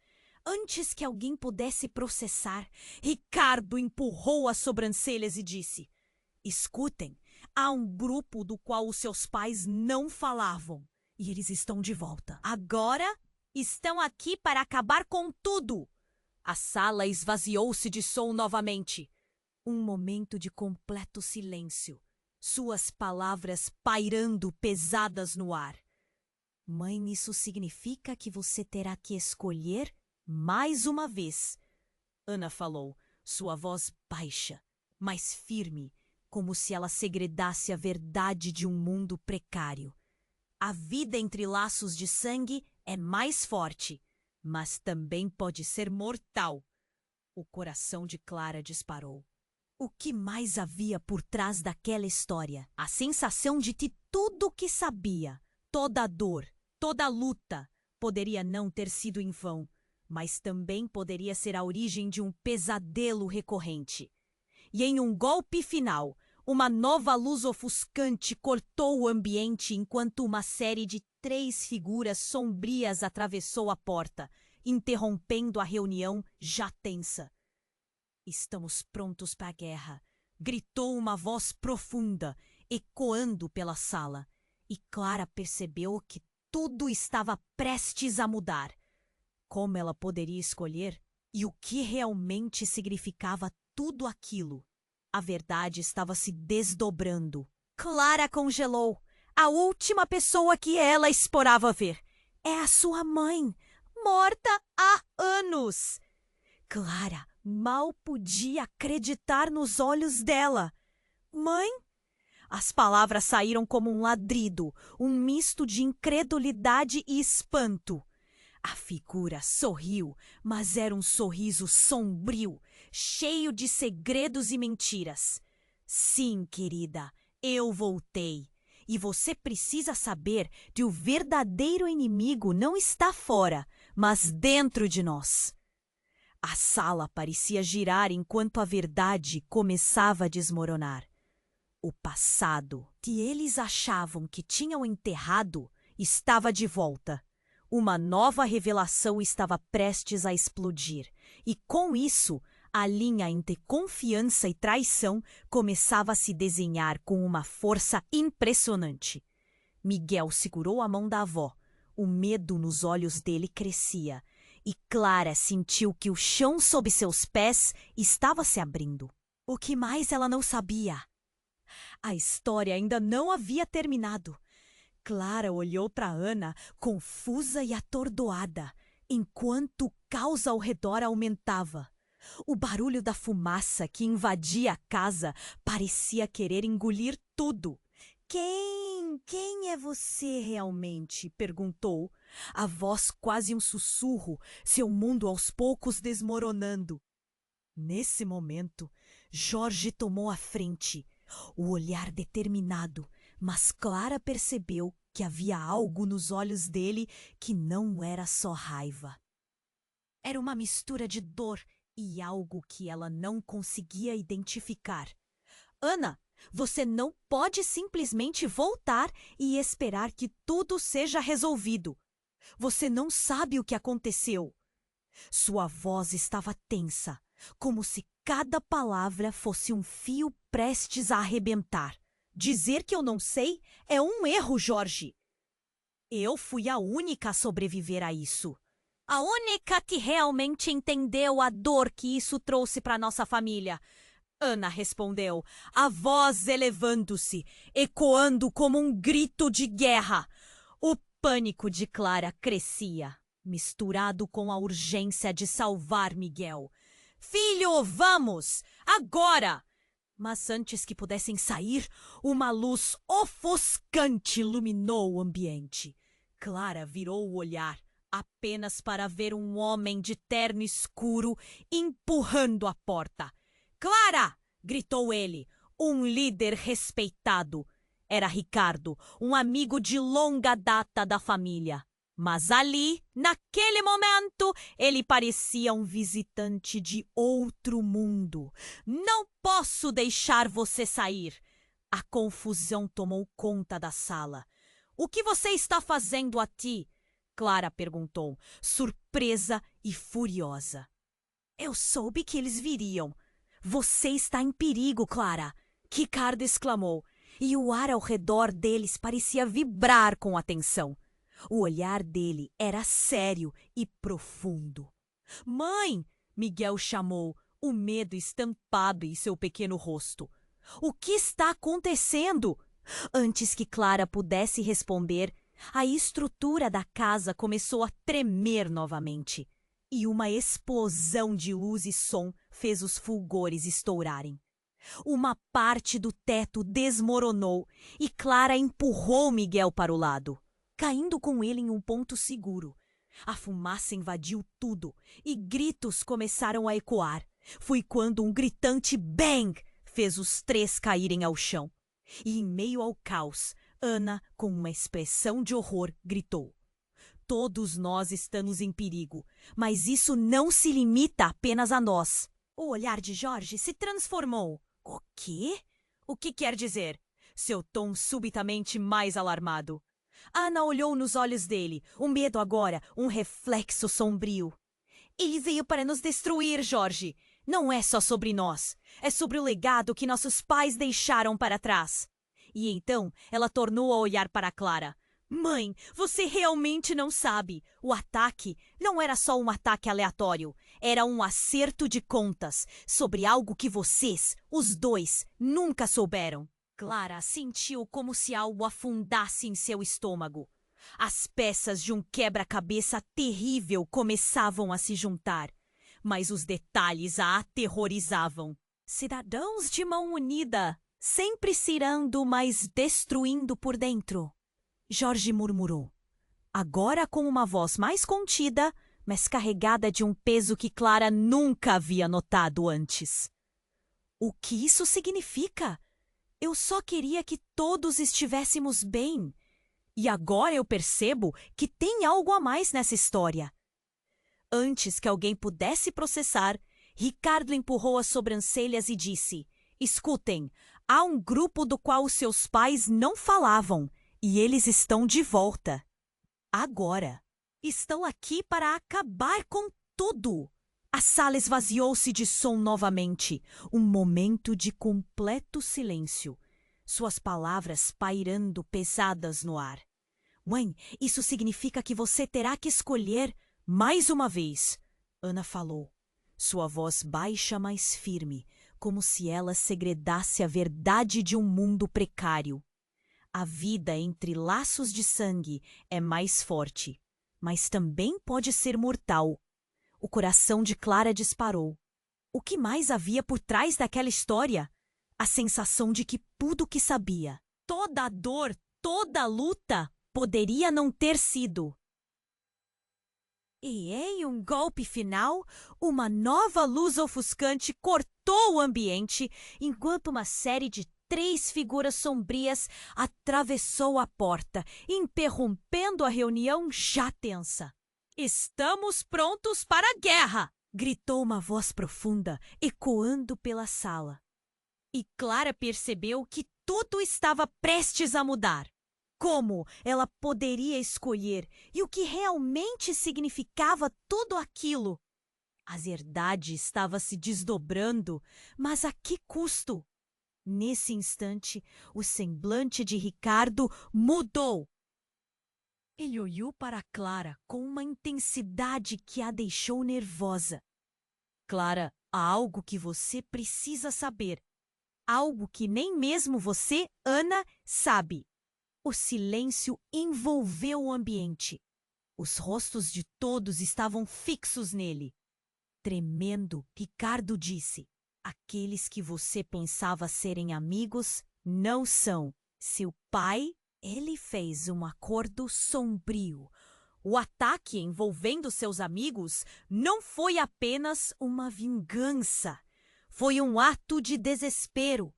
Antes que alguém pudesse processar, Ricardo empurrou as sobrancelhas e disse: escutem, há um grupo do qual os seus pais não falavam. E eles estão de volta. Agora estão aqui para acabar com tudo. A sala esvaziou-se de som novamente. Um momento de completo silêncio. Suas palavras pairando pesadas no ar. Mãe, isso significa que você terá que escolher mais uma vez. Ana falou, sua voz baixa, mas firme, como se ela segredasse a verdade de um mundo precário. A vida entre laços de sangue é mais forte, mas também pode ser mortal. O coração de Clara disparou. O que mais havia por trás daquela história? A sensação de que tudo o que sabia, toda a dor, toda a luta, poderia não ter sido em vão, mas também poderia ser a origem de um pesadelo recorrente. E em um golpe final, uma nova luz ofuscante cortou o ambiente enquanto uma série de 3 figuras sombrias atravessou a porta, interrompendo a reunião já tensa. Estamos prontos para a guerra, gritou uma voz profunda, ecoando pela sala, e Clara percebeu que tudo estava prestes a mudar. Como ela poderia escolher? E o que realmente significava tudo aquilo? A verdade estava se desdobrando. Clara congelou. A última pessoa que ela esperava ver. É a sua mãe, morta há anos. Clara mal podia acreditar nos olhos dela. Mãe? As palavras saíram como um ladrido, um misto de incredulidade e espanto. A figura sorriu, mas era um sorriso sombrio, cheio de segredos e mentiras. Sim, querida, eu voltei. E você precisa saber que o verdadeiro inimigo não está fora, mas dentro de nós. A sala parecia girar enquanto a verdade começava a desmoronar. O passado, que eles achavam que tinham enterrado, estava de volta. Uma nova revelação estava prestes a explodir, e com isso, a linha entre confiança e traição começava a se desenhar com uma força impressionante. Miguel segurou a mão da avó. O medo nos olhos dele crescia, e Clara sentiu que o chão sob seus pés estava se abrindo. O que mais ela não sabia? A história ainda não havia terminado. Clara olhou para Ana, confusa e atordoada, enquanto o caos ao redor aumentava. O barulho da fumaça que invadia a casa parecia querer engolir tudo. Quem é você realmente? Perguntou, a voz quase um sussurro, seu mundo aos poucos desmoronando. Nesse momento, Jorge tomou a frente, o olhar determinado, mas Clara percebeu que havia algo nos olhos dele que não era só raiva. Era uma mistura de dor e algo que ela não conseguia identificar. Ana, você não pode simplesmente voltar e esperar que tudo seja resolvido. Você não sabe o que aconteceu. Sua voz estava tensa, como se cada palavra fosse um fio prestes a arrebentar. Dizer que eu não sei é um erro, Jorge. Eu fui a única a sobreviver a isso. A única que realmente entendeu a dor que isso trouxe para nossa família. Ana respondeu, a voz elevando-se, ecoando como um grito de guerra. O pânico de Clara crescia, misturado com a urgência de salvar Miguel. Filho, vamos! Agora! Mas antes que pudessem sair, uma luz ofuscante iluminou o ambiente. Clara virou o olhar, apenas para ver um homem de terno escuro empurrando a porta. Clara! Gritou ele, um líder respeitado. Era Ricardo, um amigo de longa data da família. Mas ali, naquele momento, ele parecia um visitante de outro mundo. Não posso deixar você sair. A confusão tomou conta da sala. O que você está fazendo aqui? Clara perguntou, surpresa e furiosa. Eu soube que eles viriam. Você está em perigo, Clara, Ricardo exclamou, e o ar ao redor deles parecia vibrar com a tensão. O olhar dele era sério e profundo. Mãe! Miguel chamou, o medo estampado em seu pequeno rosto. O que está acontecendo? Antes que Clara pudesse responder, a estrutura da casa começou a tremer novamente. E uma explosão de luz e som fez os fulgores estourarem. Uma parte do teto desmoronou e Clara empurrou Miguel para o lado, caindo com ele em um ponto seguro. A fumaça invadiu tudo e gritos começaram a ecoar. Foi quando um gritante bang fez os três caírem ao chão. E em meio ao caos, Ana, com uma expressão de horror, gritou: Todos nós estamos em perigo, mas isso não se limita apenas a nós. O olhar de Jorge se transformou. O quê? O que quer dizer? Seu tom subitamente mais alarmado. Ana olhou nos olhos dele, o medo agora, um reflexo sombrio. Ele veio para nos destruir, Jorge. Não é só sobre nós. É sobre o legado que nossos pais deixaram para trás. E então ela tornou a olhar para Clara. Mãe, você realmente não sabe. O ataque não era só um ataque aleatório. Era um acerto de contas sobre algo que vocês, os dois, nunca souberam. Clara sentiu como se algo afundasse em seu estômago. As peças de um quebra-cabeça terrível começavam a se juntar, mas os detalhes a aterrorizavam. Cidadãos de mão unida, sempre se irando, mas destruindo por dentro. Jorge murmurou, agora com uma voz mais contida, mas carregada de um peso que Clara nunca havia notado antes. O que isso significa? Eu só queria que todos estivéssemos bem. E agora eu percebo que tem algo a mais nessa história. Antes que alguém pudesse processar, Ricardo empurrou as sobrancelhas e disse: Escutem, há um grupo do qual os seus pais não falavam, e eles estão de volta. Agora. Estão aqui para acabar com tudo. A sala esvaziou-se de som novamente. Um momento de completo silêncio. Suas palavras pairando pesadas no ar. Mãe, isso significa que você terá que escolher mais uma vez. Ana falou. Sua voz baixa, mas firme, como se ela segredasse a verdade de um mundo precário. A vida entre laços de sangue é mais forte, mas também pode ser mortal. O coração de Clara disparou. O que mais havia por trás daquela história? A sensação de que tudo o que sabia, toda a dor, toda a luta, poderia não ter sido. E em um golpe final, uma nova luz ofuscante cortou o ambiente, enquanto uma série de 3 figuras sombrias atravessou a porta, interrompendo a reunião já tensa. Estamos prontos para a guerra! Gritou uma voz profunda, ecoando pela sala. E Clara percebeu que tudo estava prestes a mudar. Como ela poderia escolher e o que realmente significava tudo aquilo? A verdade estava se desdobrando, mas a que custo? Nesse instante, o semblante de Ricardo mudou. Ele olhou para Clara com uma intensidade que a deixou nervosa. Clara, há algo que você precisa saber. Algo que nem mesmo você, Ana, sabe. O silêncio envolveu o ambiente. Os rostos de todos estavam fixos nele. Tremendo, Ricardo disse: aqueles que você pensava serem amigos não são. Seu pai, ele fez um acordo sombrio. O ataque envolvendo seus amigos não foi apenas uma vingança. Foi um ato de desespero.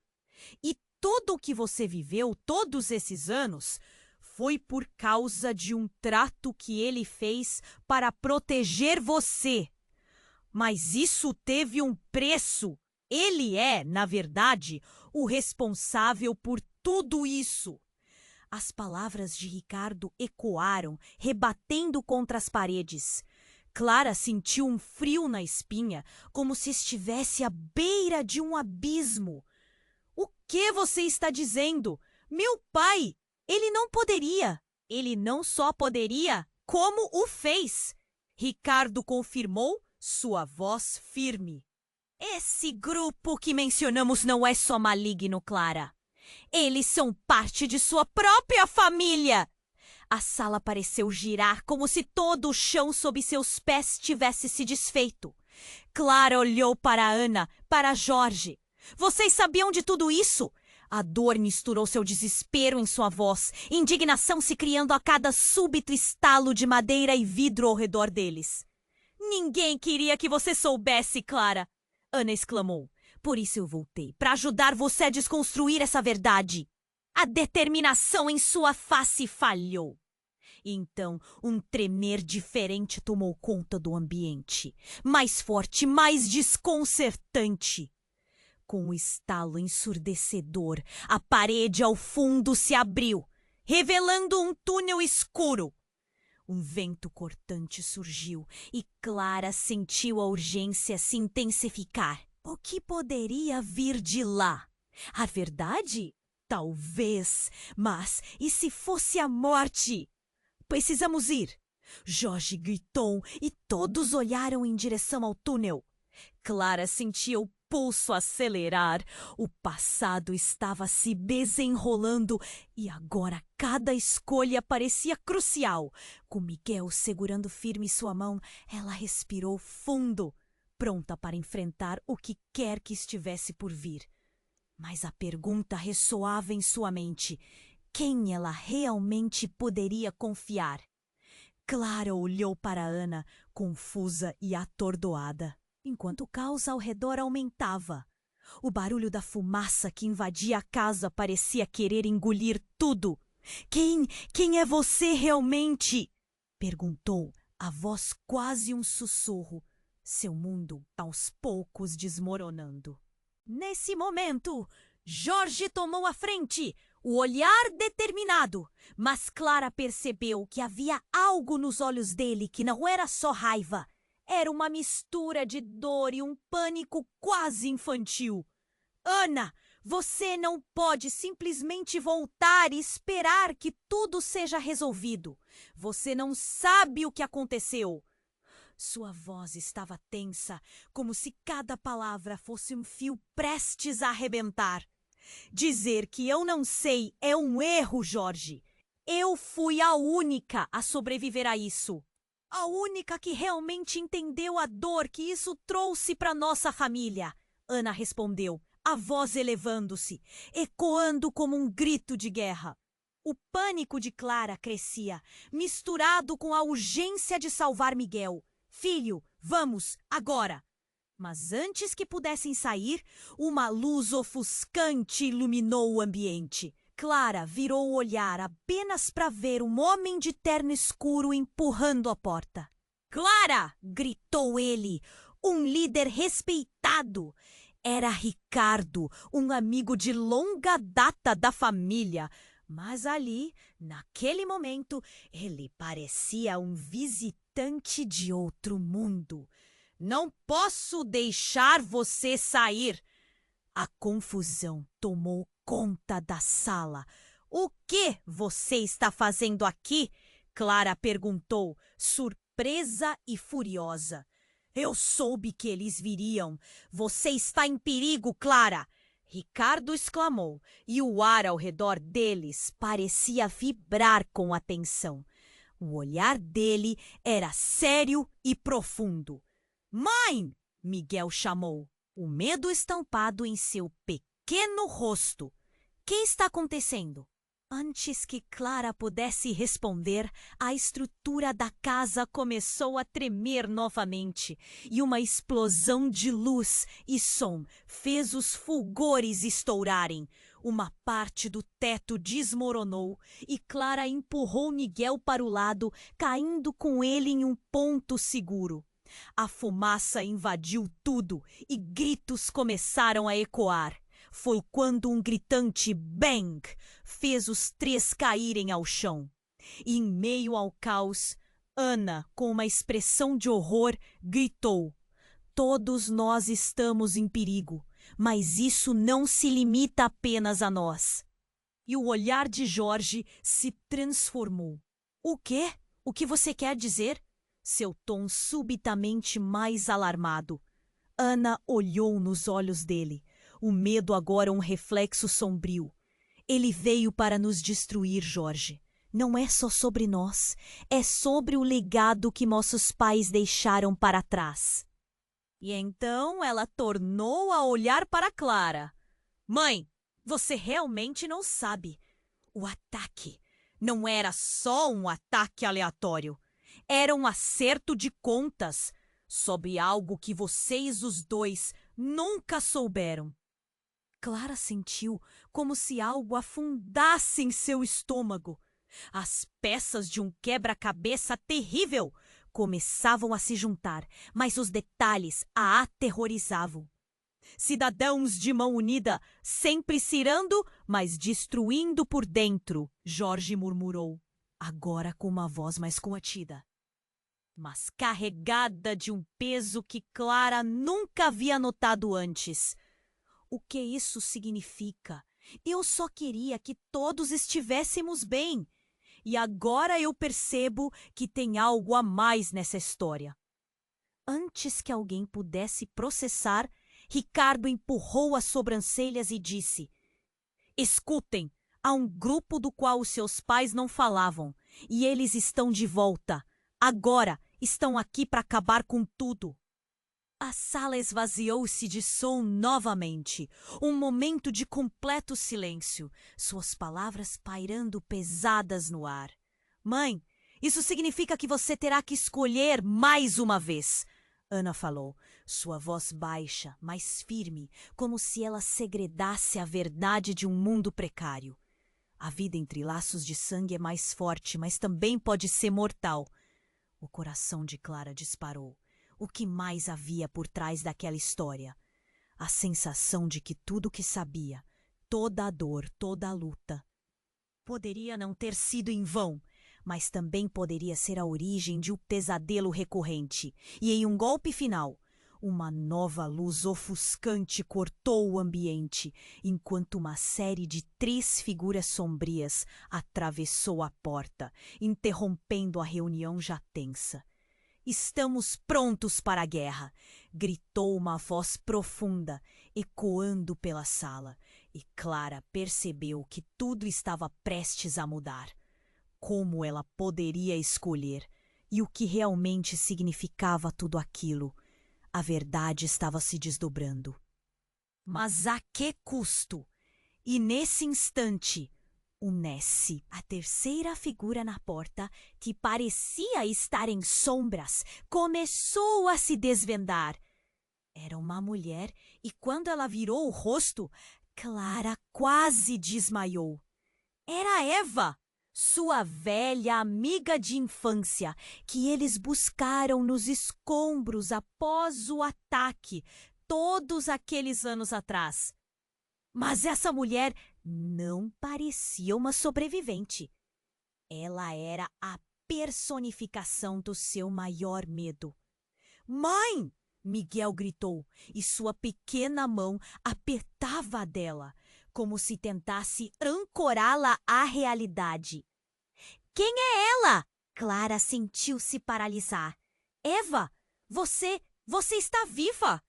E tudo o que você viveu todos esses anos foi por causa de um trato que ele fez para proteger você. Mas isso teve um preço. Ele é, na verdade, o responsável por tudo isso. As palavras de Ricardo ecoaram, rebatendo contra as paredes. Clara sentiu um frio na espinha, como se estivesse à beira de um abismo. O que você está dizendo? Meu pai, ele não poderia. Ele não só poderia, como o fez. Ricardo confirmou, sua voz firme. Esse grupo que mencionamos não é só maligno, Clara. Eles são parte de sua própria família. A sala pareceu girar como se todo o chão sob seus pés tivesse se desfeito. Clara olhou para Ana, para Jorge. Vocês sabiam de tudo isso? A dor misturou seu desespero em sua voz, indignação se criando a cada súbito estalo de madeira e vidro ao redor deles. Ninguém queria que você soubesse, Clara, Ana exclamou. Por isso eu voltei, para ajudar você a desconstruir essa verdade. A determinação em sua face falhou. Então, um tremer diferente tomou conta do ambiente. Mais forte, mais desconcertante. Com um estalo ensurdecedor, a parede ao fundo se abriu, revelando um túnel escuro. Um vento cortante surgiu e Clara sentiu a urgência se intensificar. O que poderia vir de lá? A verdade? Talvez. Mas e se fosse a morte? Precisamos ir. Jorge gritou e todos olharam em direção ao túnel. Clara sentia o pulso acelerar. O passado estava se desenrolando e agora cada escolha parecia crucial. Com Miguel segurando firme sua mão, ela respirou fundo, pronta para enfrentar o que quer que estivesse por vir. Mas a pergunta ressoava em sua mente: quem ela realmente poderia confiar? Clara olhou para Ana, confusa e atordoada, enquanto o caos ao redor aumentava. O barulho da fumaça que invadia a casa parecia querer engolir tudo. Quem é você realmente? Perguntou, a voz quase um sussurro, seu mundo aos poucos desmoronando. Nesse momento, Jorge tomou a frente, o olhar determinado, mas Clara percebeu que havia algo nos olhos dele que não era só raiva. Era uma mistura de dor e um pânico quase infantil. Ana, você não pode simplesmente voltar e esperar que tudo seja resolvido. Você não sabe o que aconteceu. Sua voz estava tensa, como se cada palavra fosse um fio prestes a arrebentar. Dizer que eu não sei é um erro, Jorge. Eu fui a única a sobreviver a isso. A única que realmente entendeu a dor que isso trouxe para nossa família. Ana respondeu, a voz elevando-se, ecoando como um grito de guerra. O pânico de Clara crescia, misturado com a urgência de salvar Miguel. Filho, vamos, agora! Mas antes que pudessem sair, uma luz ofuscante iluminou o ambiente. Clara virou o olhar apenas para ver um homem de terno escuro empurrando a porta. Clara! Gritou ele, um líder respeitado. Era Ricardo, um amigo de longa data da família. Mas ali, naquele momento, ele parecia um visitante de outro mundo. Não posso deixar você sair. A confusão tomou conta da sala. O que você está fazendo aqui? Clara perguntou, surpresa e furiosa. Eu soube que eles viriam. Você está em perigo, Clara. Ricardo exclamou, e o ar ao redor deles parecia vibrar com a tensão. O olhar dele era sério e profundo. Mãe! Miguel chamou, o medo estampado em seu pequeno rosto. Que está acontecendo? Antes que Clara pudesse responder, a estrutura da casa começou a tremer novamente e uma explosão de luz e som fez os fulgores estourarem. Uma parte do teto desmoronou e Clara empurrou Miguel para o lado, caindo com ele em um ponto seguro. A fumaça invadiu tudo e gritos começaram a ecoar. Foi quando um gritante bang fez os três caírem ao chão. E em meio ao caos, Ana, com uma expressão de horror, gritou: Todos nós estamos em perigo, mas isso não se limita apenas a nós. E o olhar de Jorge se transformou. O quê? O que você quer dizer? Seu tom subitamente mais alarmado. Ana olhou nos olhos dele. O medo agora um reflexo sombrio. Ele veio para nos destruir, Jorge. Não é só sobre nós, é sobre o legado que nossos pais deixaram para trás. E então ela tornou a olhar para Clara. Mãe, você realmente não sabe. O ataque não era só um ataque aleatório. Era um acerto de contas sobre algo que vocês os dois nunca souberam. Clara sentiu como se algo afundasse em seu estômago. As peças de um quebra-cabeça terrível começavam a se juntar, mas os detalhes a aterrorizavam. Cidadãos de mão unida, sempre cirando, mas destruindo por dentro, Jorge murmurou, agora com uma voz mais contida, mas carregada de um peso que Clara nunca havia notado antes. O que isso significa? Eu só queria que todos estivéssemos bem. E agora eu percebo que tem algo a mais nessa história. Antes que alguém pudesse processar, Ricardo empurrou as sobrancelhas e disse: Escutem, há um grupo do qual os seus pais não falavam, e eles estão de volta. Agora estão aqui para acabar com tudo. A sala esvaziou-se de som novamente. Um momento de completo silêncio, suas palavras pairando pesadas no ar. Mãe, isso significa que você terá que escolher mais uma vez, Ana falou, sua voz baixa, mas firme, como se ela segredasse a verdade de um mundo precário. A vida entre laços de sangue é mais forte, mas também pode ser mortal. O coração de Clara disparou. O que mais havia por trás daquela história? A sensação de que tudo o que sabia, toda a dor, toda a luta, poderia não ter sido em vão, mas também poderia ser a origem de um pesadelo recorrente. E em um golpe final, uma nova luz ofuscante cortou o ambiente, enquanto uma série de 3 figuras sombrias atravessou a porta, interrompendo a reunião já tensa. Estamos prontos para a guerra, gritou uma voz profunda, ecoando pela sala, e Clara percebeu que tudo estava prestes a mudar. Como ela poderia escolher? E o que realmente significava tudo aquilo? A verdade estava se desdobrando. Mas a que custo? E nesse instante, o Nessie, a terceira figura na porta, que parecia estar em sombras, começou a se desvendar. Era uma mulher e quando ela virou o rosto, Clara quase desmaiou. Era Eva, sua velha amiga de infância, que eles buscaram nos escombros após o ataque, todos aqueles anos atrás. Mas essa mulher não parecia uma sobrevivente. Ela era a personificação do seu maior medo. Mãe! Miguel gritou, e sua pequena mão apertava a dela, como se tentasse ancorá-la à realidade. Quem é ela? Clara sentiu-se paralisar. Eva, você está viva!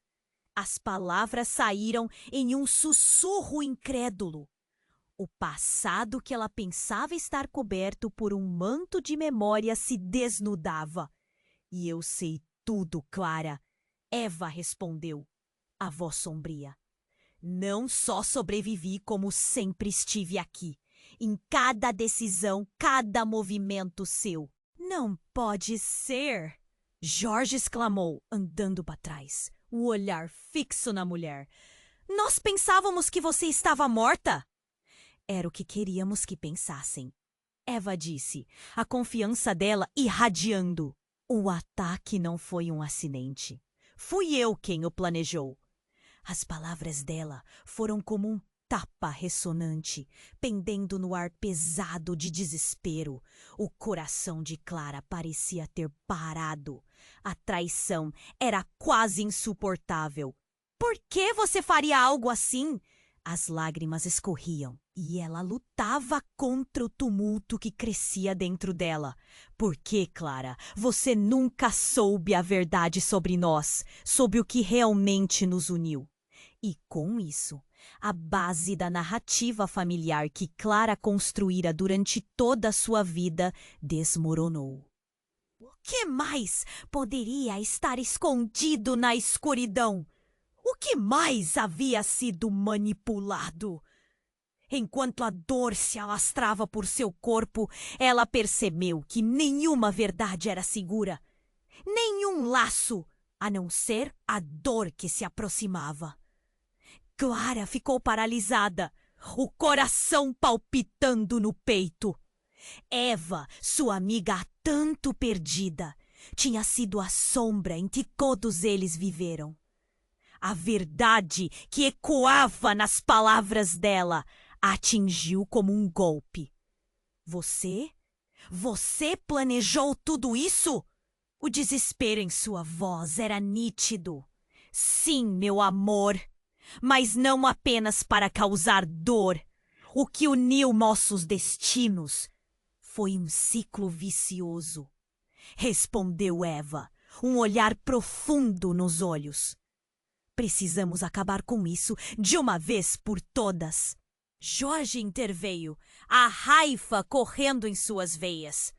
As palavras saíram em um sussurro incrédulo. O passado que ela pensava estar coberto por um manto de memória se desnudava. E eu sei tudo, Clara. Eva respondeu, a voz sombria. Não só sobrevivi, como sempre estive aqui. Em cada decisão, cada movimento seu. Não pode ser! Jorge exclamou, andando para trás, o olhar fixo na mulher. Nós pensávamos que você estava morta. Era o que queríamos que pensassem. Eva disse, a confiança dela irradiando. O ataque não foi um acidente. Fui eu quem o planejou. As palavras dela foram como um tapa ressonante, pendendo no ar pesado de desespero. O coração de Clara parecia ter parado. A traição era quase insuportável. Por que você faria algo assim? As lágrimas escorriam e ela lutava contra o tumulto que crescia dentro dela. Por que, Clara, você nunca soube a verdade sobre nós, sobre o que realmente nos uniu? E com isso, a base da narrativa familiar que Clara construíra durante toda a sua vida desmoronou. O que mais poderia estar escondido na escuridão? O que mais havia sido manipulado? Enquanto a dor se alastrava por seu corpo, ela percebeu que nenhuma verdade era segura. Nenhum laço, a não ser a dor que se aproximava. Clara ficou paralisada, o coração palpitando no peito. Eva, sua amiga há tanto perdida, tinha sido a sombra em que todos eles viveram. A verdade que ecoava nas palavras dela a atingiu como um golpe. Você? Você planejou tudo isso? O desespero em sua voz era nítido. Sim, meu amor, mas não apenas para causar dor. O que uniu nossos destinos foi um ciclo vicioso. Respondeu Eva, um olhar profundo nos olhos. Precisamos acabar com isso de uma vez por todas. Jorge interveio, a raiva correndo em suas veias.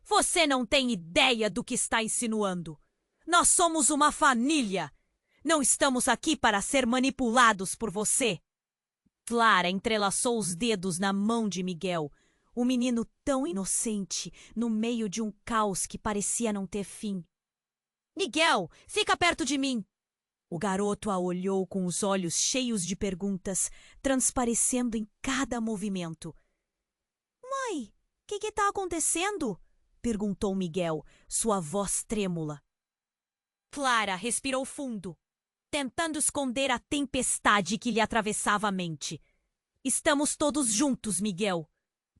Você não tem ideia do que está insinuando. Nós somos uma família. Não estamos aqui para ser manipulados por você. Clara entrelaçou os dedos na mão de Miguel, o menino tão inocente no meio de um caos que parecia não ter fim. Miguel, fica perto de mim. O garoto a olhou com os olhos cheios de perguntas, transparecendo em cada movimento. Mãe, o que está acontecendo? Perguntou Miguel, sua voz trêmula. Clara respirou fundo, tentando esconder a tempestade que lhe atravessava a mente. Estamos todos juntos, Miguel.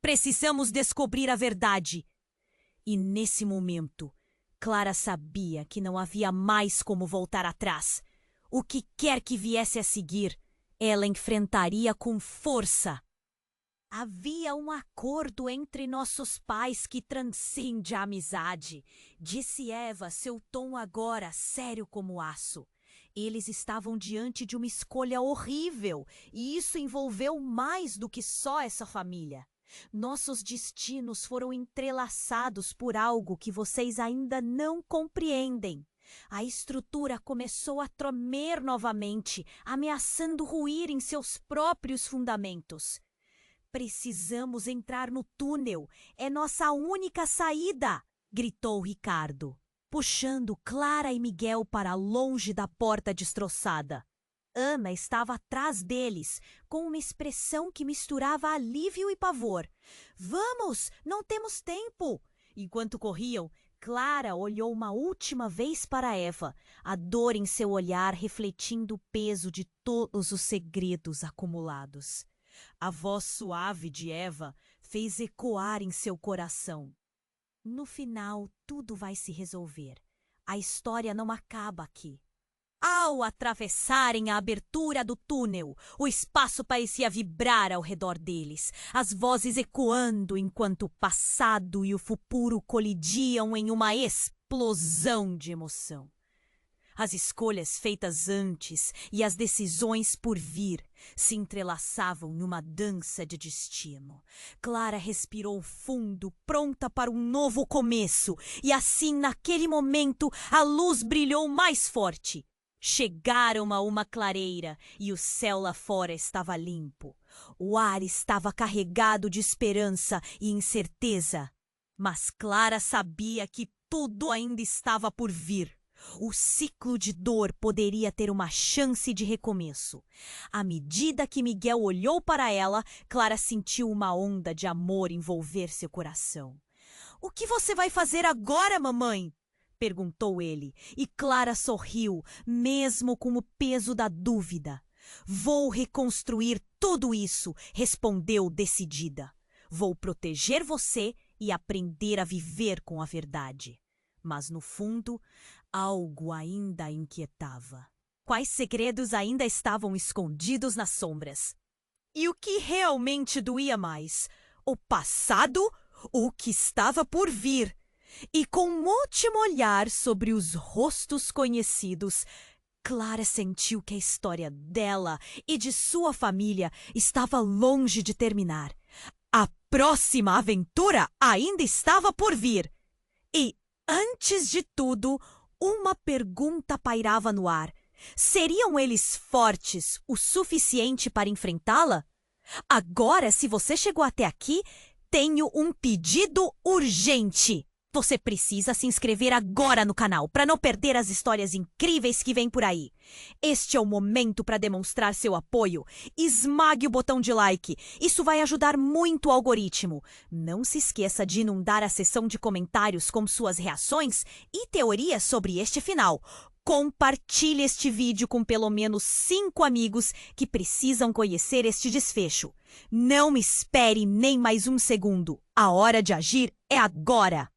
Precisamos descobrir a verdade. E nesse momento, Clara sabia que não havia mais como voltar atrás. O que quer que viesse a seguir, ela enfrentaria com força. Havia um acordo entre nossos pais que transcende a amizade, disse Eva, seu tom agora sério como aço. Eles estavam diante de uma escolha horrível, e isso envolveu mais do que só essa família. Nossos destinos foram entrelaçados por algo que vocês ainda não compreendem. A estrutura começou a tremer novamente, ameaçando ruir em seus próprios fundamentos. Precisamos entrar no túnel. É nossa única saída, gritou Ricardo, puxando Clara e Miguel para longe da porta destroçada. Ana estava atrás deles, com uma expressão que misturava alívio e pavor. Vamos, não temos tempo! Enquanto corriam, Clara olhou uma última vez para Eva, a dor em seu olhar refletindo o peso de todos os segredos acumulados. A voz suave de Eva fez ecoar em seu coração. No final, tudo vai se resolver. A história não acaba aqui. Ao atravessarem a abertura do túnel, o espaço parecia vibrar ao redor deles, as vozes ecoando enquanto o passado e o futuro colidiam em uma explosão de emoção. As escolhas feitas antes e as decisões por vir se entrelaçavam numa dança de destino. Clara respirou fundo, pronta para um novo começo, e assim, naquele momento, a luz brilhou mais forte. Chegaram a uma clareira e o céu lá fora estava limpo. O ar estava carregado de esperança e incerteza. Mas Clara sabia que tudo ainda estava por vir. O ciclo de dor poderia ter uma chance de recomeço. À medida que Miguel olhou para ela, Clara sentiu uma onda de amor envolver seu coração. "O que você vai fazer agora, mamãe?" perguntou ele, e Clara sorriu, mesmo com o peso da dúvida. "Vou reconstruir tudo isso", respondeu decidida. "Vou proteger você e aprender a viver com a verdade." Mas, no fundo, algo ainda a inquietava. Quais segredos ainda estavam escondidos nas sombras? E o que realmente doía mais? O passado ou o que estava por vir? E com um último olhar sobre os rostos conhecidos, Clara sentiu que a história dela e de sua família estava longe de terminar. A próxima aventura ainda estava por vir. E, antes de tudo, uma pergunta pairava no ar. Seriam eles fortes o suficiente para enfrentá-la? Agora, se você chegou até aqui, tenho um pedido urgente. Você precisa se inscrever agora no canal para não perder as histórias incríveis que vêm por aí. Este é o momento para demonstrar seu apoio. Esmague o botão de like. Isso vai ajudar muito o algoritmo. Não se esqueça de inundar a seção de comentários com suas reações e teorias sobre este final. Compartilhe este vídeo com pelo menos 5 amigos que precisam conhecer este desfecho. Não espere nem mais um segundo. A hora de agir é agora!